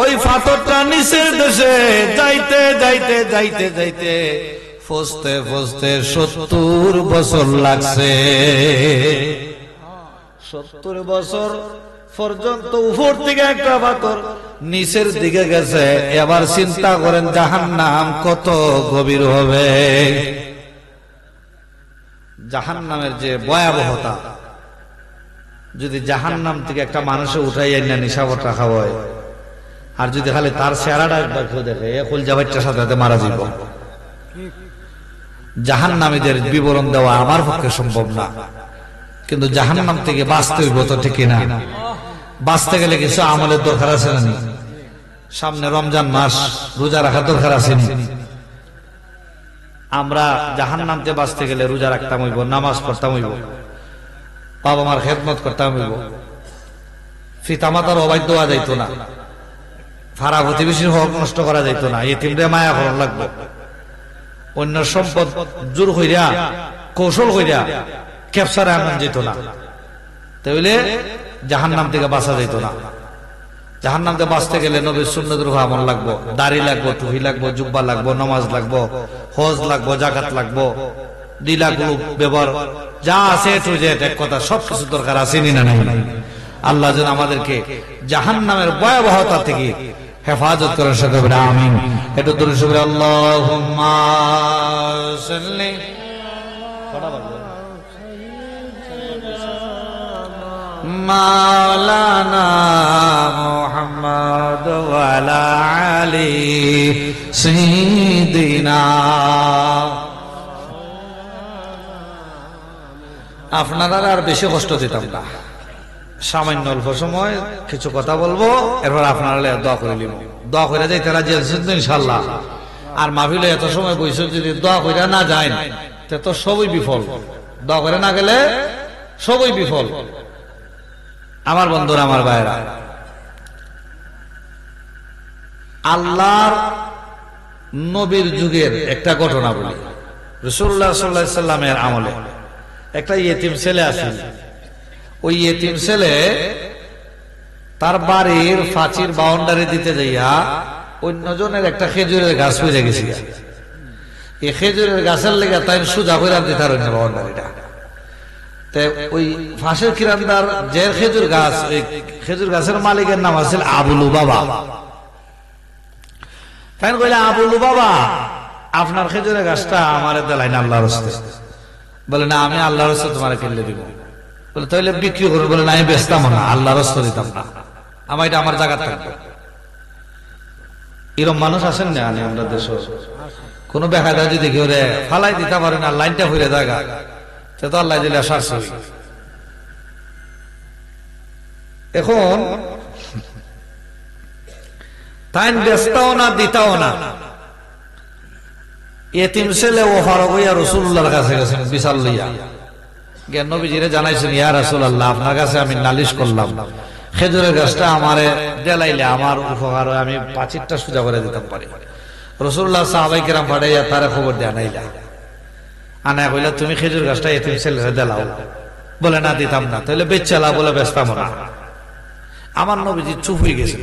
ওই পাথরটা নিচের দেশে যাইতে যাইতে যাইতে যাইতে ফসতে ফসতে 70 বছর লাগছে 70 বছর পর্যন্ত উপর থেকে একটা পাথর নিচের দিকে গেছে। এবার চিন্তা করেন জাহান্নাম কত গভীর হবে। জাহান্নামের যে ভয়াবহতা, যদি জাহান্নাম থেকে একটা মানুষে উঠাই না নিশাবট রাখা হয়, আর যদি খালি তার চেহারাটা একবার কেউ দেখে কলজা বাচ্চার সাথে মারা যাব। জাহান্নামীদের বিবরণ দেওয়া আমার পক্ষে সম্ভব না, কিন্তু জাহান্নাম থেকে বাঁচতে হইব তো ঠিক না? বাঁচতে গেলে কিছু আমলের দরকার আছে না? সামনে রমজান মাস, রোজা রাখার দরকার আছে। আমরা জাহান্নাম থেকে বাঁচতে গেলে রোজা রাখতাম হইব, নামাজ পড়তাম হইব, বাবা মার খেদমত করতাম হইব, পিতামাতার অবাধ্য হওয়া যাইতো না, ফারা প্রতিবেশীর হক নষ্ট করা যাইতো না, এতিমরে মায়া করা লাগবে, অন্য সম্পদ জোর হইয়া কৌশল হইয়া ক্যাপচারে আনা যেত না, তাহলে জাহান্নাম থেকে বাঁচা যেত না। জাহান্নাম থেকে বাঁচতে গেলে নবীর সুন্নতের উপর আমল লাগবো, দাড়ি লাগবো, টুপি লাগবো, জুব্বা লাগবো, নামাজ লাগবো, হজ লাগবো, জাকাত লাগবো, ডিলাগুলো ব্যবহার যা আছে টু জেড এক কথা সবকিছু দরকার আছে না নাই? আল্লাহ যেন আমাদেরকে জাহান্নামের ভয়াবহতা থেকে হেফাজত করার সাথে আমিন। এটা দরুদ শরীফ আল্লাহুম্মা সাল্লি মাওলানা মুহাম্মদ ওয়া আলা আলি সাইয়্যিদিনা। আপনারা আর বেশি কষ্ট দিতাম না, সামান্য অল্প সময় কিছু কথা বলবো, এরপর আপনারা দোয়া করে নিব। দোয়া করে যাইতে রাজি আছেন তো ইনশাআল্লাহ? আর মাহফিলে এত সময় বসে যদি দোয়া করে না যায় তো সবই বিফল। দোয়া করে না গেলে সবই বিফল। আমার বন্ধুরা, আমার ভাইরা, আল্লাহর নবীর যুগের একটা ঘটনা বলি। রাসূলুল্লাহ সাল্লাল্লাহু আলাইহি সাল্লামের আমলে একটা ইয়েতিম ছেলে আছে। ওই ইয়েতিম ছেলে তার বাড়ির ফাঁচির বাউন্ডারি দিতে যাইয়া অন্যজনের একটা খেজুরের গাছ হয়ে গেছে। এই খেজুরের গাছের লেগে তাই সোজা করে দিতে পারেন না বাউন্ডারিটা। ওই ফাঁসের কিরানদার যে খেজুর গাছ, ওই খেজুর গাছের মালিকের নাম আছে আবুলু বাবা। তাই বলে আবুলু বাবা, আপনার খেজুরের গাছটা আমার দেলাই না আল্লাহর রাস্তায়। বলে না, আমি আল্লাহর রাস্তায় তোমার কিনলে দিব। বলে তাহলে বিক্রি করবো। বলে না, আমি বেচতাম না, আল্লাহর রাস্তায় দিতাম না, আমার এটা আমার জায়গা থাকবে। এরকম মানুষ আছেন না আমরা দেশে? কোন বেকায়দা যদি কেউ ফালাই দিতে পারে না, লাইনটা হইলে জায়গা, তো আল্লাহ দিলে আসার। এখন তাই বেচতাও না, দিতাও না। এতিম ছেলে ও ফারুক হইয়া রাসূলুল্লাহর কাছে গেছেন বিচার লইয়া। জ্ঞান নবীজিরে জানাইছেন, ইয়া রাসূলুল্লাহ, আপনার কাছে আমি নালিশ করলাম, খেজুরের গাছটা আমারে দেলাইলে আমার উপকার হয়, আমি পাঁচিরটা সোজা করে দিতাম পারি। রাসূলুল্লাহ সাহাবায়ে কেরাম পাঠাইয়া তার খবর দেয়া নাইলা। আনা কইলা, তুমি খেজুর গাছটা এতিম ছেলেরে দেলাও। বলে না, দিতাম না। তাহলে বেচালা? বলে বেচতাম না। আমার নবীজি চুপ হয়ে গেছেন।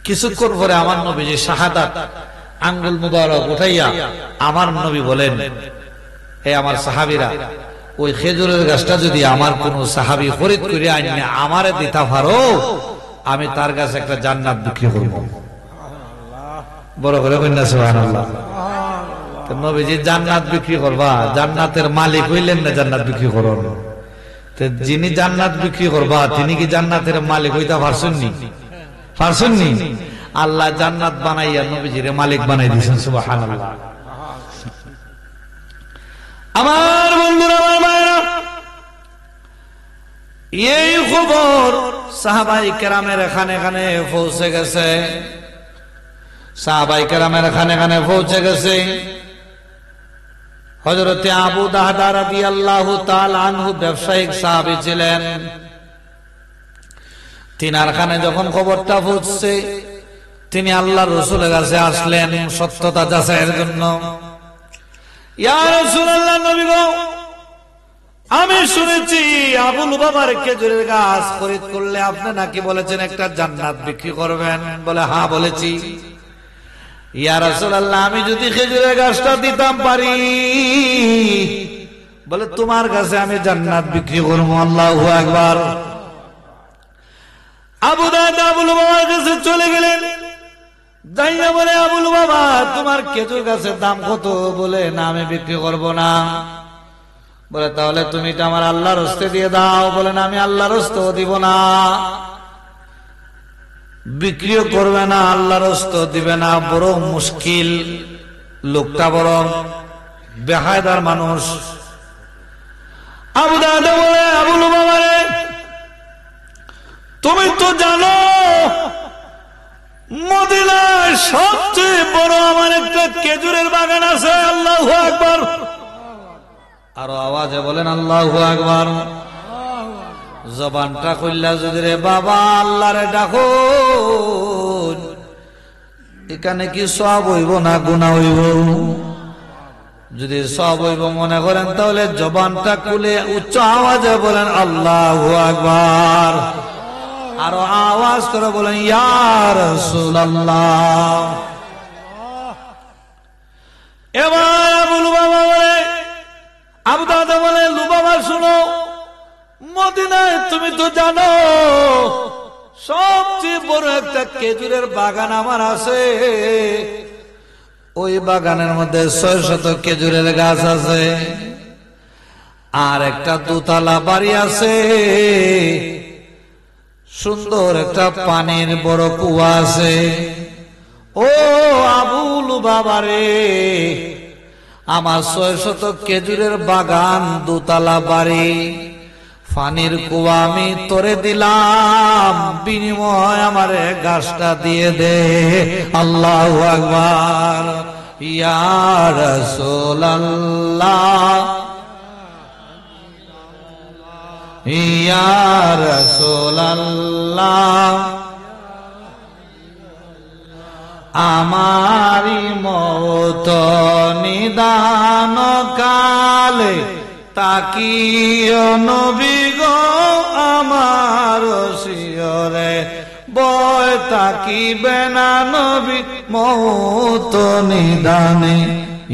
কিছুক্ষণ পরে আমার নবীজি শাহাদাত আঙ্গুল মুবারক উঠাইয়া আমার নবী বলেন, হে আমার সাহাবীরা, ওই খেজুরের গাছটা যদি আমার কোন সাহাবী খরিদ করে আইনে আমারে দিতে পারো, আমি তার কাছে একটা জান্নাত বিক্রি করব। বড় করে কইনা সুবহানাল্লাহ। তো নবীজি জান্নাত বিক্রি করবা? জান্নাতের মালিক হইলেন না জান্নাত বিক্রি করুন? তো যিনি জান্নাত বিক্রি করবা তিনি কি জান্নাতের মালিক হইতে পারছেন নি? পারছেন নি? আল্লাহ জান্নাত বানাইয়া নবীজির মালিক বানাই দিয়েছেন। সুবহানাল্লাহ। আমার বন্ধুরা, আমার ভাইরা, এই খবর সাহাবায়ে কেরামের এখানে এখানে পৌঁছে গেছে। সাহাবায়ে কেরামের এখানে এখানে পৌঁছে গেছে। হযরতে আবু দাহদা রাদিয়াল্লাহু তাআলা আনহু ব্যবসায়িক সাহাবী ছিলেন। তিনার কানে যখন খবরটা পৌঁছছে, তিনি আল্লাহর রাসূলের কাছে আসলেন সত্যতা যাচাইয়ের জন্য। ইয়া রাসূলুল্লাহ, নবী গো, আমি শুনেছি আবুল বাবার খেজুরের গাছ খরিদ করলে আপনি নাকি বলেছেন একটা জান্নাত বিক্রি করবেন। বলে হ্যাঁ বলেছি। ইয়া রাসূলুল্লাহ, আমি যদি খেজুরের গাছটা দিতাম পারি, বলে তোমার কাছে আমি জান্নাত বিক্রি করবো। আল্লাহু আকবার। আবু দাদা আবুল বাবার কাছে চলে গেলেন, যাইয়া বলে, আবুল বাবা তোমার খেজুর গাছের দাম কত? বলে না আমি বিক্রি করব না। বলে তাহলে তুমি এটা আমার আল্লাহর হস্তে দিয়ে দাও। বলে না আমি আল্লাহর হস্তেও দিব না, বিক্রিও করবে না, আল্লাহর হস্তেও দিবে না। বড় মুশকিল, লোকটা বড় বেহায়দার মানুষ। আবু দাদা বলে, আবুল বাবা রে তুমি তো জানো মদিনায় সবচেয়ে বড় আমার একটা খেজুরের বাগান আছে। আল্লাহু আকবার। আরো আওয়াজে বলেন আল্লাহু আকবার। জবানটা খুললা যদি রে বাবা আল্লাহরে ডাকো, এখানে কি সওয়াব হইব না গুনাহ হইব? যদি সওয়াব হইব মনে করেন তাহলে জবানটা খুলে উচ্চ আওয়াজে বলেন আল্লাহু আকবার। আরো আওয়াজ করে বলেন ইয়া রাসূলুল্লাহ। এবার আবুল বাবা বলে, আবু দাদা বলে, লুবাবা শুনো, মদিনায় তুমি তো জানো সবচেয়ে বড় একটা খেজুরের বাগান আমার আছে। ওই বাগানের মধ্যে 600 খেজুরের গাছ আছে, আর একটা দোতলা বাড়ি আছে, সুন্দর একটা পানির বড় কুয়া আছে। ও আবুল বাবা রে, আমার 600 খেজুরের বাগান, দোতলা বাড়ি, পানির কুয়া আমি তোরে দিলাম, বিনিময় আমারে গাছটা দিয়ে দে। আল্লাহু আকবার। ইয়া রাসূলুল্লাহ, ইয়া রাসূলুল্লাহ, আমারি মওত নিদান কালে তাকিও নবী গো আমার শিয়রে, বয় তাকিবে না নবী মওত নিদানে।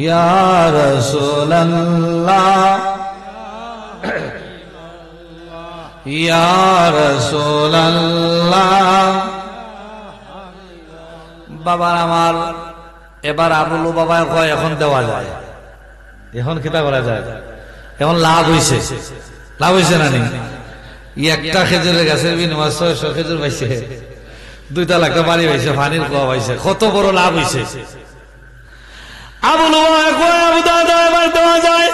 ইয়া রাসূলুল্লাহ, ইয়া রাসূলুল্লাহ। বাবার আমার এবার আবুল বাবা কয় এখন দেওয়া যায়, এখন কিতা করা যায়, এখন লাভ হইছে, লাভ হইছে না নি? একটা খেজুরের গাছের বিনিময়ে 600 খেজুর পাইছে, 2 লাখ বাড়ি পাইছে, পানির কুয়া পাইছে, কত বড় লাভ হইছে। আবুল বাবা কয় আবু দাদা এবার দেওয়া যায়।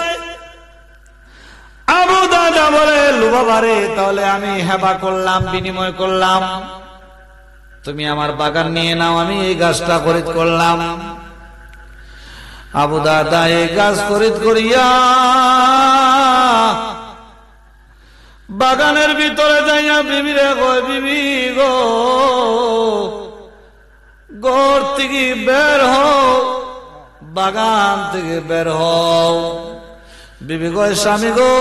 আবু দাদা বলে, লুবাবা রে তাহলে আমি হেবা করলাম, বিনিময় করলাম, তুমি আমার বাগান নিয়ে নাও, আমি এই গাছটা খরিদ করলাম। আবু দাদা এই গাছ খরিদ করিয়া বাগানের ভিতরে যাইয়া বিবিরে কয়, বিবি গো ঘর থেকে বের হও, বাগান থেকে বের হও। বিবি কয়, স্বামী গো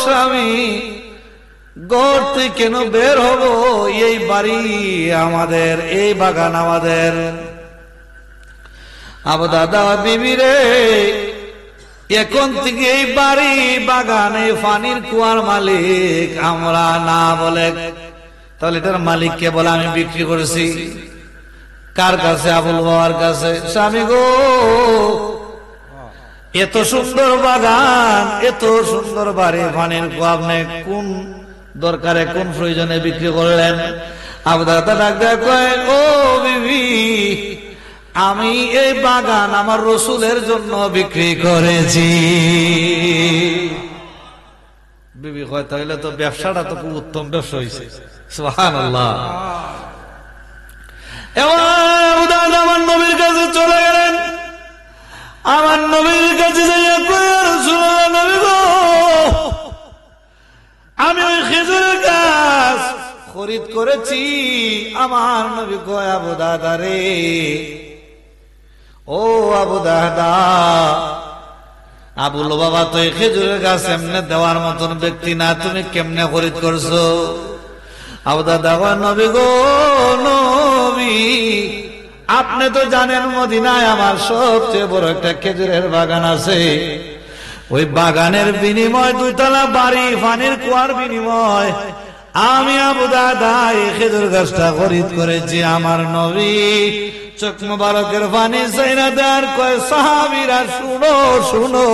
স্বামী, ঘর থেকে কেন বের হব? এই বাড়ি আমাদের, এই বাগান আমাদের। আবু দাদা, বিবি রে এখন থেকে এই বাড়ি বাগান এই পানির কুয়ার মালিক আমরা না। বলে তাহলে এটার মালিককে বলে আমি বিক্রি করেছি। কার কাছে? আবুল বাবার কাছে। স্বামী গো এত সুন্দর বাগান, এত সুন্দর বাড়ি, পানির কুয়া আপনি কোন দরকারে, কোন প্রয়োজনে বিক্রি করলেন? আবু দাদা ডাক দেয়া কয়, ও বিবি আমি এই বাগান আমার রসুলের জন্য বিক্রি করেছি। বিবি কয় তাহলে তো ব্যবসাটা তো খুব উত্তম ব্যবসা হয়েছে। সুবহানাল্লাহ। এবার আবু দাদা আমার নবীর কাছে চলে গেলেন। আমার নবীর কাছে যাইয়া কয়, ইয়া রাসূলুল্লাহ, নবী গো আমি ওই খেজুরের গাছ খরিদ করেছি। আমার নবী কয়, আবু দাদা রে, ও আবু দাদা, আবুল বাবা তো এই খেজুরের গাছ এমনি দেওয়ার মতন ব্যক্তি না, তুমি কেমনে খরিদ করছো? আবু দাদা কয়, নবী গো নবী আপনি তো জানেন মদিনায় আমার সবচেয়ে বড় একটা খেজুরের বাগান আছে। ওই বাগানের বিনিময় 2 তলা বাড়ি, পানির কুয়ার বিনিময় আমি আবু দাদা এই খেজুর গাছটা খরিদ করেছি আমার নবী চোখ মোবারকের পানি চাইরা দেয়ার কয় সাহাবীরা শুনো শুনো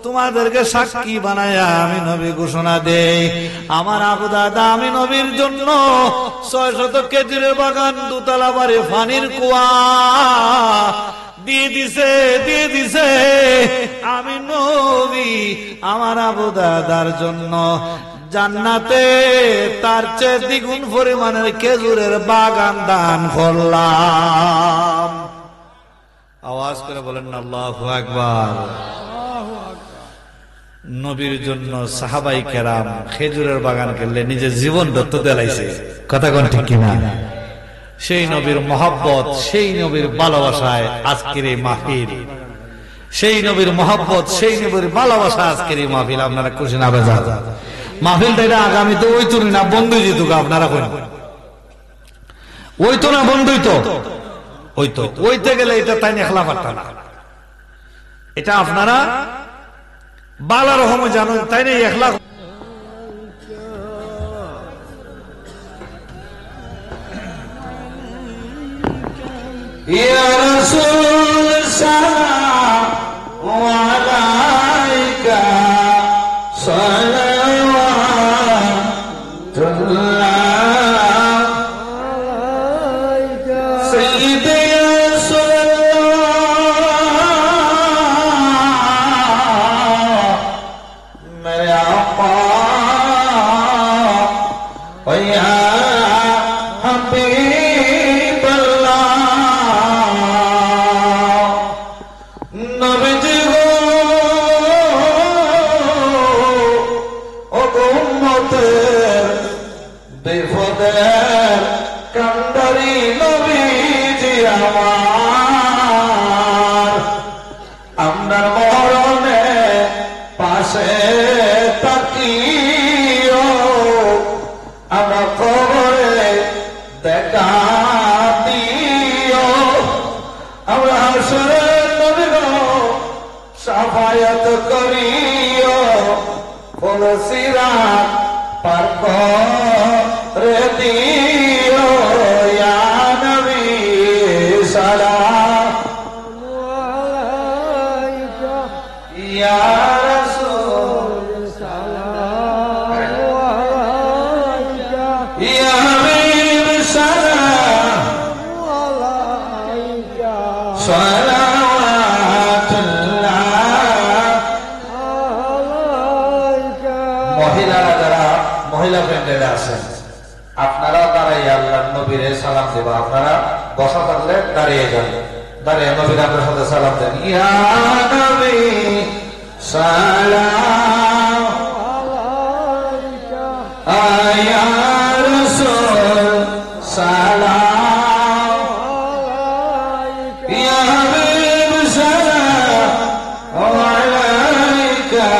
তোমাদেরকে সাক্ষী বানায়া আমি নবী ঘোষণা দেই আমার আবু দাদা আমি নবীর জন্য 600 খেজুরের বাগান দুতলা বাড়ি পানির কুয়া দিয়ে দিছে আমি নবী আমার আবু দাদার জন্য জান্নাতে তার চেয়ে দ্বিগুণ পরিমাণের খেজুরের বাগান দান করলাম। আওয়াজ করে বলেন না আল্লাহু আকবার। নবীর জন্য সাহাবাই কেরাম খেজুরের বাগান করলে নিজের জীবন দত্ত দিলাইছে, কথা কোন ঠিক কিনা? সেই নবীর মহব্বত, সেই নবীর ভালোবাসায় আজকের এই মাহফিল, সেই নবীর মহব্বত, সেই নবীর ভালোবাসা আজকের এই মাহফিল। আপনারা খুশি না বেজার? মাহফিলটা এটা আগামী তো ওই তো না বন্ধুই যেত আপনারা কই ওই তো না বন্ধুই তো ওই তো ওইতে গেলে এটা তাই একলা পারতাম না। এটা আপনারা বালা রহমে জানেন তাই না একলা। ইয়া রাসূল সালামু আলাইকা সাফায়াত করিও ফুলসিরাত পার করে দিও ইয়া নবী সালামু আলাইকা ইয়া রাসূল সালামু আলাইকা ইয়া হাবিব সালামু আলাইকা আপনারা দাঁড়াই আল্লাহর নবীরে সালাম দেবা। আপনারা বসা থাকলে দাঁড়িয়ে যান, দাঁড়িয়ে নবীর আপনার সাথে সালাম দেন। ইয়া নবী সালাম আলাইকা ইয়া রাসূল সালাম আলাইকা ইয়া হাবিব সালাম আলাইকা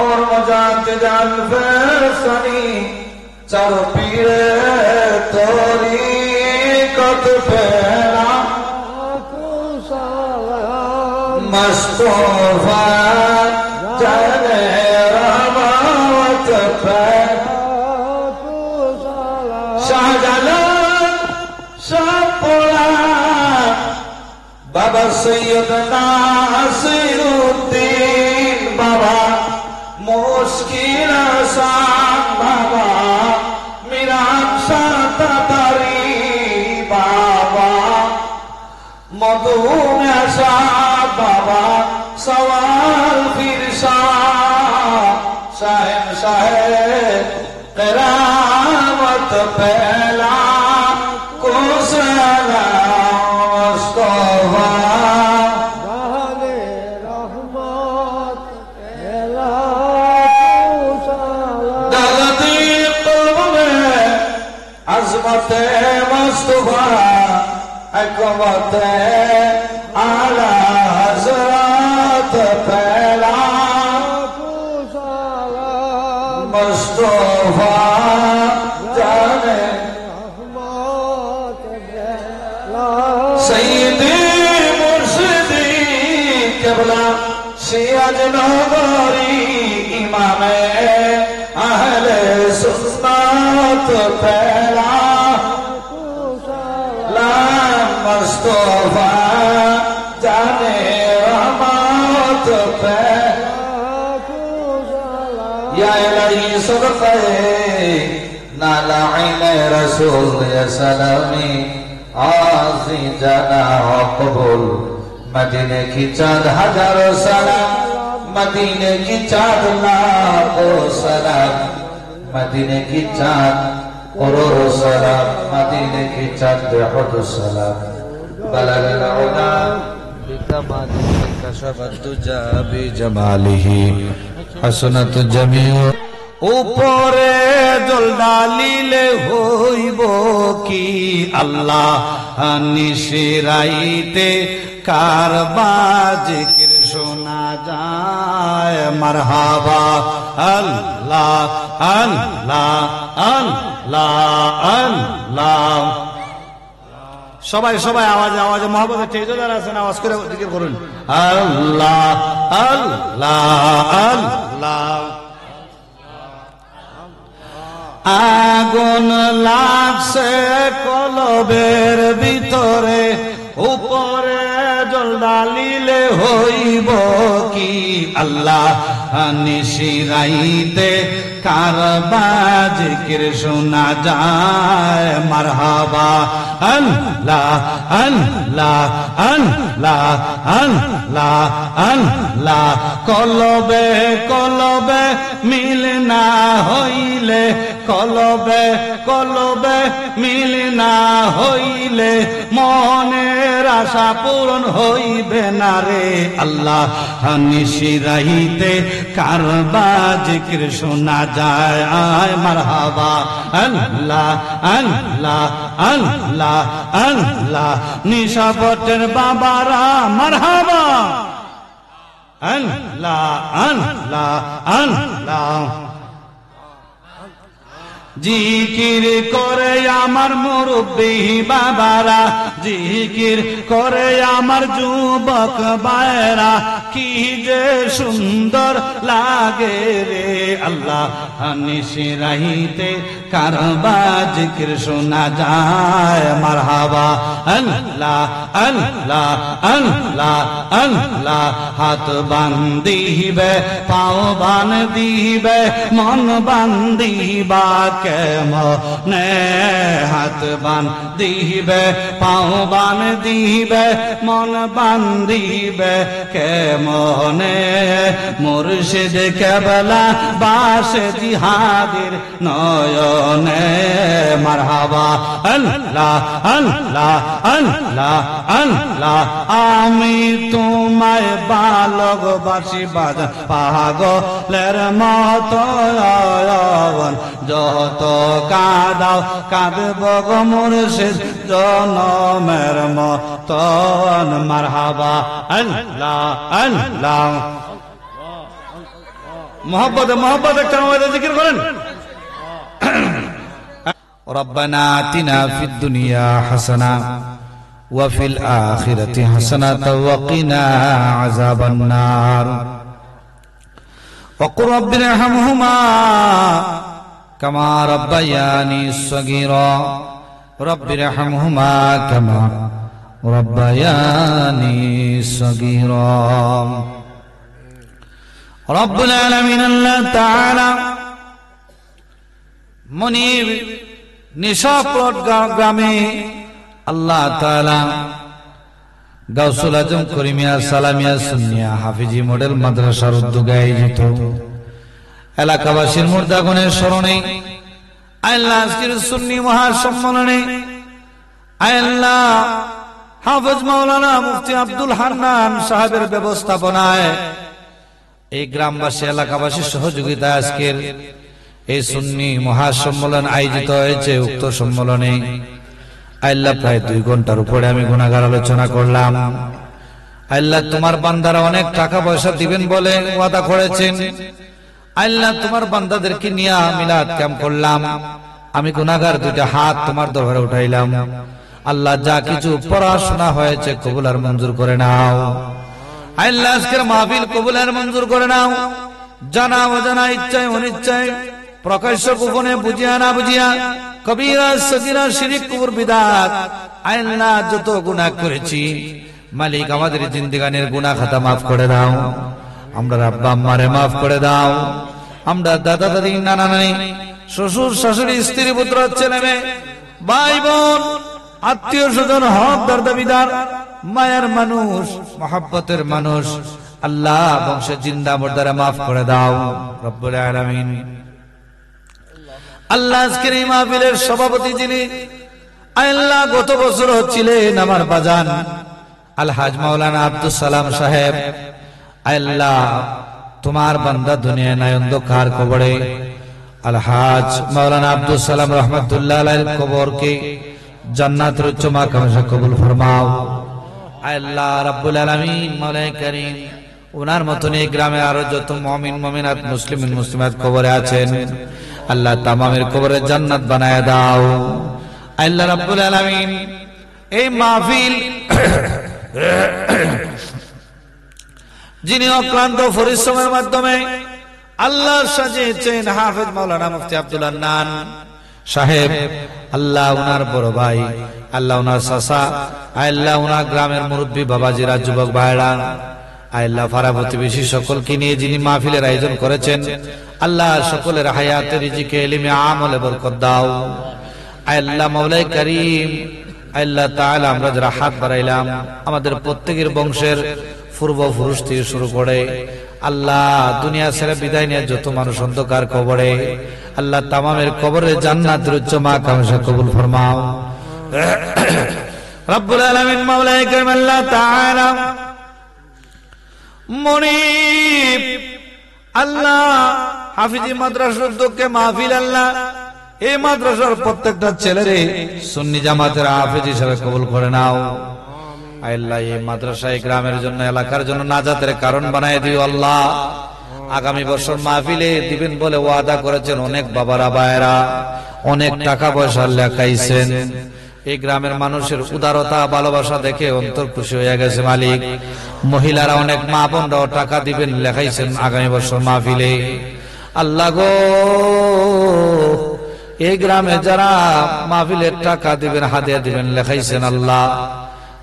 और मजाक जान फैसनी चल पीरे तोरी कत फैला मुस्तफा जाने रहमत फैला शाहजालाल शाहपुरा বাবা সৈয়দ নাসিরউদ্দিন বাবা মুশকিল আসান বাবা মিরান সাতারি বাবা মধুমেশা বাবা সওয়াল ফিরসা শাহেন শাহেদ কিরামত পেলা কুসলা মুস্তাফা জাহানে রহমত পেলা কুসলা দাদি কলবে আজমতে মুস্তাফা আকবতে আলা হযরত পেলা কুসলা মুস্তাফা জানে রহমত পেলা সৈয়দে মুর্শিদি কেবলা সিরাজ নগরী ইমামে আহলে সুন্নাত পেলা কুসলা মুস্তাফা জানে রহমত পেলা কুসলা या इलाही सदक़े नाला आईने रसूल या सलामी आज़ी जाना कबूल मदीने की चाँद हजारों सलाम मदीने की चाँद लाखों सलाम मदीने की चाँद करोड़ों सलाम मदीने की चाँद बेहुद सलाम बलग العلا بكماله كشف الدجى بجماله حسنت جميع উপরে জল ডালিলে হইব কি আল্লাহ নিশিরাইতে কারবা জিকির শোনা যায় মারহাবা আল্লাহ আল্লাহ আল্লাহ আল্লাহ সবাই সবাই আওয়াজে আওয়াজে মহব্বতে টেজো যারা আছেন আওয়াজ করে জিকির করুন আল্লাহ আল্লাহ আল্লাহ আগুন লাগছে কলবের ভিতরে উপরে জল ডালিলে হইব কি আল্লাহ নিশিরাইতে কারবা জিকির শোনা যায় মারহাবা আল্লাহ আল্লাহ আল্লাহ আল্লাহ আল্লাহ কলবে কলবে মিল না হইলে কলবে কলবে মিল না হইলে মনের আশা পূরণ হইবে না রে আল্লাহ নিশিরাইতে কারবা জিকির শোনা যায় আয় মারহাবা আল্লাহ আল্লাহ আল্লাহ আল্লাহ নিশাবতের বাবারা মারহাবা আল্লাহ আল্লাহ আল্লাহ জিকির করে আমার মুরব্বী বাবারা জিকির করে আমার যুবক ভাইরা কি যে সুন্দর লাগে রে আল্লাহ নিশিরাইতে কারবা জিকির শোনা যায় মারহাবা আল্লাহ আল্লাহ আল্লাহ আল্লাহ হাত বান্ধিবে পাও বান্ধিবে মন বান্ধিবা কেমনে হাত বান্ধিবে পাও বান্ধিবে মন বান্ধিবে কেমনে মুর্শিদ কেবলা বাসে জিহাদের নয়নে মারহাবা আল্লাহ আল্লাহ আল্লাহ আল্লাহ আমি তোমায় ভালোবাসি বাজা পাগলের মতো যত কাঁদাও কাঁদব গো মুর্শিদ জনমের মতন মারহাবা আল্লাহ আল্লাহ মোহব্বতে মোহব্বতে কেমন জিকির করেন ربنا آتنا في الدنيا حسنة وفي الآخرة حسنة وقنا عذاب النار وقل رب ارحمهما كما ربياني صغيرا رب ارحمهما كما ربياني صغيرا رب العالمين الله تعالى মনির নিশাপুর গ্রামে আল্লাহ তাআলা গাউসুল আজম করিমিয়া সালামিয়া সুন্নিয়া হাফিজি মডেল মাদ্রাসার উদ্যোগে আয়োজিত এলাকাবাসীর মুর্দাগুনের স্মরণে আল্লাহ আজকের সুন্নি মহাসম্মেলনে আল্লাহ হাফেজ মাওলানা মুফতি আব্দুল হান্নান সাহেবের ব্যবস্থাপনায় এই গ্রামবাসী এলাকাবাসীর সহযোগিতায় আজকের এই সুন্নি মহাসম্মেলন আয়োজিত হয়েছে। উক্ত সম্মেলনে আল্লাহ প্রায় 2 ঘন্টার উপরে আমি গুনাহগার আলোচনা করলাম। আল্লাহ তোমার বান্দারা অনেক টাকা পয়সা দিবেন বলে ওয়াদা করেছেন। আল্লাহ তোমার বান্দাদেরকে নিয়ে মিলাদ ক্যাম্প করলাম। আমি গুনাহগার 2টা হাত তোমার দরবারে উঠাইলাম। আল্লাহ যা কিছু পড়াশোনা হয়েছে কবুল আর মঞ্জুর করে নাও। আল্লাহ আজকের মাহফিল কবুল আর মঞ্জুর করে নাও। জানা অজানা ইচ্ছায় অনিচ্ছায় প্রকাশ্য গোপনে বুঝিয়া না বুঝিয়া কবিরা সগীরা শিরক কুফর বিদআত আল্লাহ যত গুনাহ করেছি মালিক আমাদের জিন্দেগানির গুনাহ খাতা maaf করে দাও। আমরা আব্বা আম্মারে maaf করে দাও। আমরা দাদা দাদি নানা নানি শ্বশুর শাশুড়ি স্ত্রী পুত্র ছেলে মেয়ে ভাই বোন আত্মীয় স্বজন হক দাবিদার মায়ের মানুষ মহব্বতের মানুষ আল্লাহ বংশের জিন্দা মুর্দারে maaf করে দাও রব্বুল আলামিন। আল্লাহ আজকের এই মাহফিলের সভাপতি যিনি আল্লাহ গত বছর হচ্ছিলেন আমার বাজান আলহাজ মাওলানা আব্দুল সালাম সাহেব। আল্লাহ তোমার বান্দা দুনিয়া নাই অন্ধকার কবরে আলহাজ মাওলানা আব্দুল সালাম রহমাতুল্লাহ আলাইহির কবরকে জান্নাতের উচ্চ মাকাম কবুল ফরমাও। আল্লাহ রাব্বুল আলামিন মাওলাই কারীম ওনার মতন এই গ্রামে আরো যত মুমিন মুমিনাত মুসলিমিন মুসলিমাত কবরে আছেন আল্লাহ তামামের কবরে জান্নাত বানায়া দাও। আল্লাহ রাব্বুল আলামিন এই মাহফিল যিনি অক্লান্ত পরিশ্রমের মাধ্যমে আল্লাহ সাজিয়েছেন হাফেজ মাওলানা মুফতি আব্দুল হান্নান সাহেব, আল্লাহ উনার বড় ভাই, আল্লাহ উনার চাচা, আল্লাহ উনার গ্রামের মুরব্বী বাবাজিরা যুবক ভাইরা, আল্লাহ পাড়া প্রতিবেশী সকলকে নিয়ে যিনি মাহফিলের আয়োজন করেছেন আল্লাহ সকলের হায়াতে রিজিকে ইলমে আমলে বরকত দাও। আল্লাহ মাওলাই কারীম আল্লাহ তাআলা আমরা যারা হাত বাড়াইলাম আমাদের প্রত্যেকের বংশের পূর্বপুরুষ থেকে শুরু করে আল্লাহ দুনিয়া ছেড়ে বিদায় নিয়ে যত মানুষ অন্ধকার কবরে আল্লাহ তামামের কবরে জান্নাতের উচ্চ মাকাম কবুল ফরমাও রব্বুল আলামিন। মাওলাই কারীম আল্লাহ তাআলা মনিব আল্লাহ হাফিজি মাদ্রাসার উদ্যোগে মাহফিল আল্লাহ এই মাদ্রাসার প্রত্যেকটা ছেলেরে সুন্নি জামাতের হাফিজ হিসেবে কবুল করে নাও। আল্লাহ এই মাদ্রাসা এই গ্রামের জন্য এলাকার জন্য নাজাতের কারণ বানায় দিও আল্লাহ। আগামী বছর মাহফিলে দিবেন বলে ওয়াদা করেছেন অনেক বাবারা ভাইয়েরা অনেক টাকা পয়সা লেখাইছেন। এই গ্রামের মানুষের উদারতা ভালোবাসা দেখে অন্তর খুশি হয়ে গেছে মালিক। মহিলারা অনেক মা বোনরাও টাকা দিবেন লেখাইছেন আগামী বছর মাহফিলে। আল্লাহ গো এই গ্রামে যারা মাহফিলের টাকা দিবেন হাদিয়া দিবেন লেখাইছেন আল্লাহ,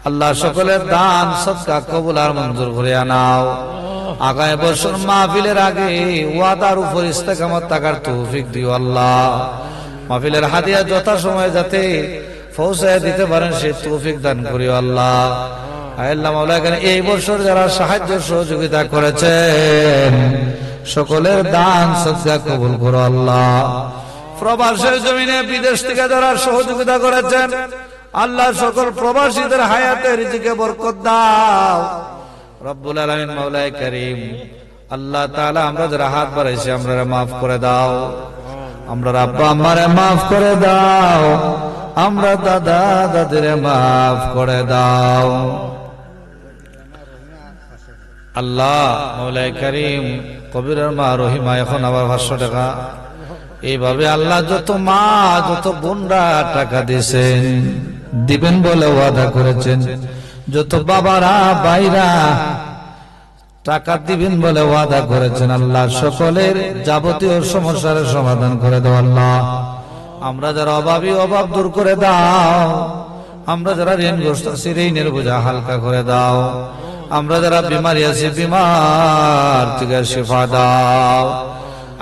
আল্লাহ সকলের দান সদকা কবুল আর মঞ্জুর করে আনাও। আগামী বছর মাহফিলের আগে ওয়াদার উপর ইস্তেকামত থাকার তৌফিক দিও আল্লাহ। মাহফিলের হাদিয়া যথাসময়ে যাতে পৌঁছায় দিতে পারেন সে তৌফিক দান করিও আল্লাহ। আল্লাহ মাওলা কেন এই বছর যারা সাহায্য সহযোগিতা করেছেন সকলের দান সদকা কবুল করো আল্লাহ। প্রবাসের জমিনে বিদেশ থেকে যারা সহযোগিতা করেছেন আল্লাহ সকল প্রবাসীদের হায়াতে রিজিকে বরকত দাও রব্বুল আলামিন। মাওলাই কারীম আল্লাহ তাআলা আমরা যারা হাত বাড়াইছি আমরা মাফ করে দাও, আমরা আব্বা আম্মারে মাফ করে দাও, আমরা দাদা দাদিরে মাফ করে দাও আল্লাহ। মাওলাই কারীম কবিরের মা রহিমা এখন আবার 500 টাকা এইভাবে আল্লাহ যত মা যত বোনরা টাকা দিয়েছেন দিবেন বলে ওয়াদা করেছেন, যত বাবারা ভাইরা টাকা দিবেন বলে ওয়াদা করেছেন আল্লাহ সকলের যাবতীয় সমস্যার সমাধান করে দাও আল্লাহ। আমরা যারা অভাবী অভাব দূর করে দাও আমরা যারা ঋণগ্রস্ত আছি ঋণের বোঝা হালকা করে দাও, আমরা যারা বিমারি আছি বিমার থেকে শিফা দাও।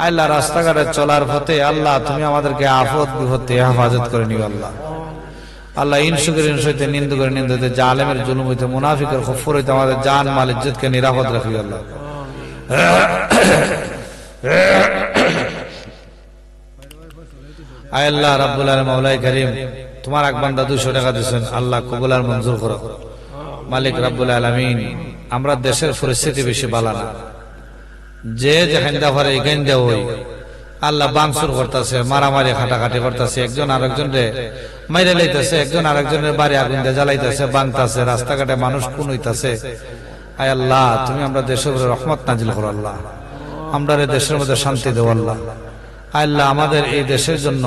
আল্লাহ রাস্তাঘাটে চলার পথে আল্লাহ তুমি আমাদেরকে আফত বিপদ থেকে হেফাজত করে নিও আল্লাহ। আল্লাহ ইনসুকের ইনস হইতে নিন্দুকের নিন্দা হইতে জালেমের জুলুম হইতে মুনাফিকের খফর হইতে আমাদের জান মাল ইজ্জতকে নিরাপদ রাখিও আল্লাহ। আয় আল্লাহ রাব্বুল আলামিন মাওলাই করিম, তোমার এক বান্দা 200 টাকা দিয়েছেন, আল্লাহ কবুল আর মঞ্জুর করো। মালিক রাব্বুল আলামিন, আমরা দেশের পরিস্থিতি বেশি ভালো না, যে যেখান পারে এখান দেওয়া ওই আল্লাহ বাংসুর করতেছে, মারামারি খাটাখাটি করতেছে, একজন আরেকজনরে মাইরে লাইতেছে, একজন আরেকজনের বাড়ি আগুন দিয়ে জ্বালাইতেছে, বাংতাছে, রাস্তাঘাটে মানুষ খুন হইতাছে। আয় আল্লাহ তুমি আমরা দেশের উপরে রহমত নাজিল করো আল্লাহ, আমরা দেশের মধ্যে শান্তি দেও আল্লাহ। আল্লাহ আমাদের এই দেশের জন্য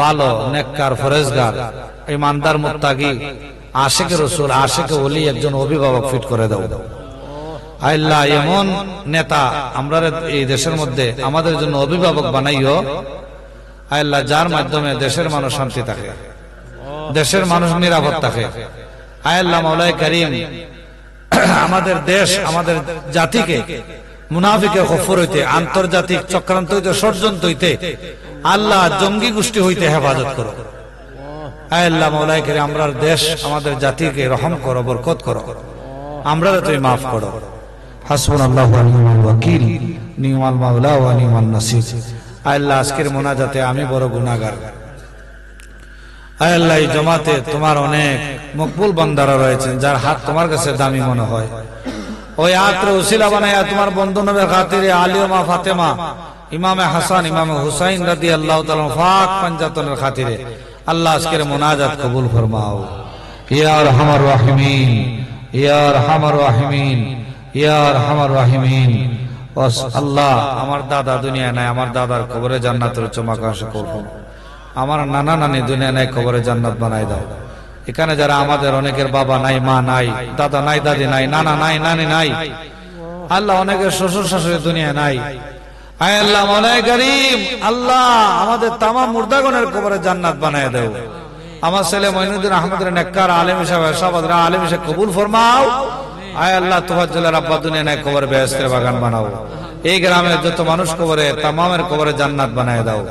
ভালো নেককার ফরেজগার ইমানদার মুত্তাকি আশিকে রসুল আশিকে ওলি একজন অভিভাবক ফিট করে দাও। আল্লাহ এমন নেতা আমরা এই দেশের মধ্যে আমাদের জন্য অভিভাবক বানাইও আল্লাহ, যার মাধ্যমে দেশের মানুষ শান্তি থাকে, দেশের মানুষ নিরাপদ থাকে। আল্লাহ মাওলাই করিম, আমাদের দেশ আমাদের জাতিকে মুনাফিকের খফর হইতে, আন্তর্জাতিক চক্রান্ত হইতে, ষড়যন্ত্র হইতে, আল্লাহ জঙ্গি গোষ্ঠী হইতে হেফাজত করো। আল্লাহ মাওলাই করিম, আমরা দেশ আমাদের জাতিকে রহম করো, বরকত করো, আমরা তুমি মাফ করো। হাসবুনাল্লাহু ওয়া নি'মাল ওয়াকিল, নি'মাল মাওলা ওয়া নি'মান নাসির। আল্লাহ আজকের মোনাজাতে আমি বড় গুনাহগার। আল্লাহ এই জমাতে তোমার অনেক মকবুল বান্দারা রয়েছেন যার হাত তোমার কাছে দামি মনে হয়, ওই হাতরে উসিলা বানায়া তোমার বন্ধু নবের খাতিরে আলী ও মা ফাতেমা, ইমামে হাসান, ইমামে হুসাইন রাদিয়াল্লাহু তাআলা পাক পাঞ্জাতনের খাতিরে আল্লাহ আজকের মোনাজাত কবুল ফরমাও। ইয়া আরহামার রাহিমিন, ইয়া আরহামার রাহিমিন, ইয়া আরহামার রাহিমিন। আল্লাহ আমার দাদা দুনিয়া নাই, আমার দাদার কবরে জান্নাতের চমকাশে করব। আমার নানা নানি দুনিয়া নাই, কবরে জান্নাত বানাই দাও। এখানে যারা আমাদের অনেকের বাবা নাই, মা নাই, দাদা নাই, দাদি নাই, নানা নাই, নানি নাই, আল্লাহ অনেকের শ্বশুর শাশুড়ি দুনিয়া নাই। আয় আল্লাহ মাওলাই করিম, আল্লাহ আমাদের তামাম মুর্দাগণের কবরে জান্নাত বানাই দাও। আমার ছেলে মঈনুদ্দিন আহমদের নেককার আলেম হিসাবে সাবাদরা আলেম হিসেবে কবুল ফরমাও। আয় আল্লাহ তোফাজ্জলের আব্বা দুনিয়া নাই, কবরে বেহেশতের বাগান বানাও। এই গ্রামের যত মানুষ কবরে তামামের কবরে জান্নাত বানায় দাও।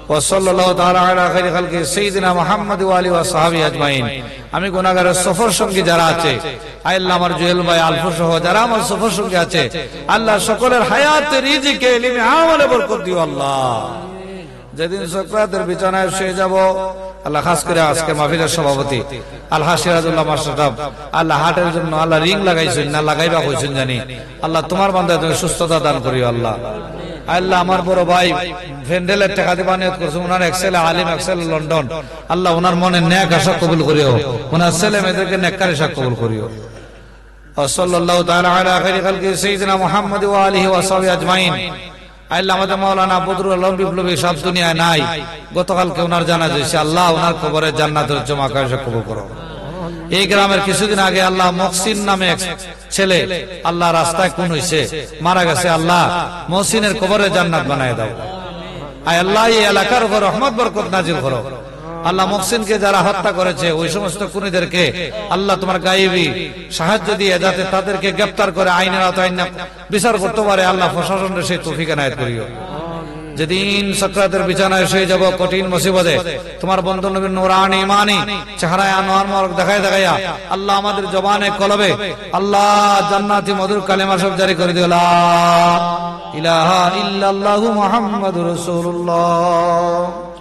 ওয়া সাল্লাল্লাহু তাআলা আলা খাইরি খালকি সাইয়্যিদিনা মুহাম্মদ ওয়া আলিহি ওয়া সাহবিহি আজমাইন। আমি গুনাহগারের সফর সঙ্গী যারা আছে, আয় আল্লাহ আমার জুয়েল ভাই আলফু সহ যারা আমার সফর সঙ্গী আছে, আল্লাহ সকলের হায়াত রিজিকে ইলমে আমলে বরকত দিও আল্লাহ। যেদিন সাকরাতের বিছানায় শুয়ে যাব আল্লাহ, খাস করে আজকে মাহফিলের সভাপতি আলহাজ সিরাজুল্লাহ মাস্টার সাহেব, আল্লাহ হার্টের জন্য আল্লাহ রিং লাগাইছেন না লাগাইবা কইছেন জানি, আল্লাহ তোমার বান্দায় তুমি সুস্থতা দান করিও আল্লাহ। আল্লাহ আমার বড় ভাই ভেন্ডেলের টাকা দিয়ে বানিয়ত করছে, ওনার এক ছেলে আলিম, এক ছেলে লন্ডন, আল্লাহ ওনার মনে নেক আশা কবুল করিও, ওনার ছেলে মেয়েদেরকে নেককার আশা কবুল করিও। সাল্লাল্লাহু তাআলা আলা খাইরি খালকি সাইয়্যিদিনা মুহাম্মদ ওয়া আলিহি ওয়া সাহবিহি আজমাইন। আল্লাহ আমাদের মাওলানা বদরুল আলম বিপ্লবী সব দুনিয়ায় নাই, গতকালকে ওনার জানাজা হয়েছে, আল্লাহ ওনার কবরে জান্নাতের চমকাশা কবুল করো। এই গ্রামের কিছুদিন আগে আল্লাহ মহসিন নামে এক ছেলে আল্লাহ রাস্তায় খুন হয়েছে, মারা গেছে, আল্লাহ মহসিনের কবরে জান্নাত বানায় দাও। আয় আল্লাহ এই এলাকার উপর রহমত বরকত নাজিল করো। আল্লাহ মহসিনকে যারা হত্যা করেছে ওই সমস্ত খুনিদেরকে আল্লাহ তোমার গায়েবী সাহায্য দিয়ে যাতে তাদেরকে গ্রেফতার করে আইনের আওতায় বিচার করতে পারে, আল্লাহ প্রশাসনের সেই তৌফিক এনায়েত করিও। যেদিন সাকরাতের বিছানায় শুয়ে যাব কঠিন মুসিবতে, তোমার বন্ধু নবীর নূরানি ইমানি চেহারায় আনোয়ার মুবারক দেখায় দেখাইয়া আল্লাহ আমাদের জবানে কলবে আল্লাহ জান্নাতি মধুর কালেমা সব জারি করে দিও, লা ইলাহা ইল্লাল্লাহু মুহাম্মাদুর রাসূলুল্লাহ।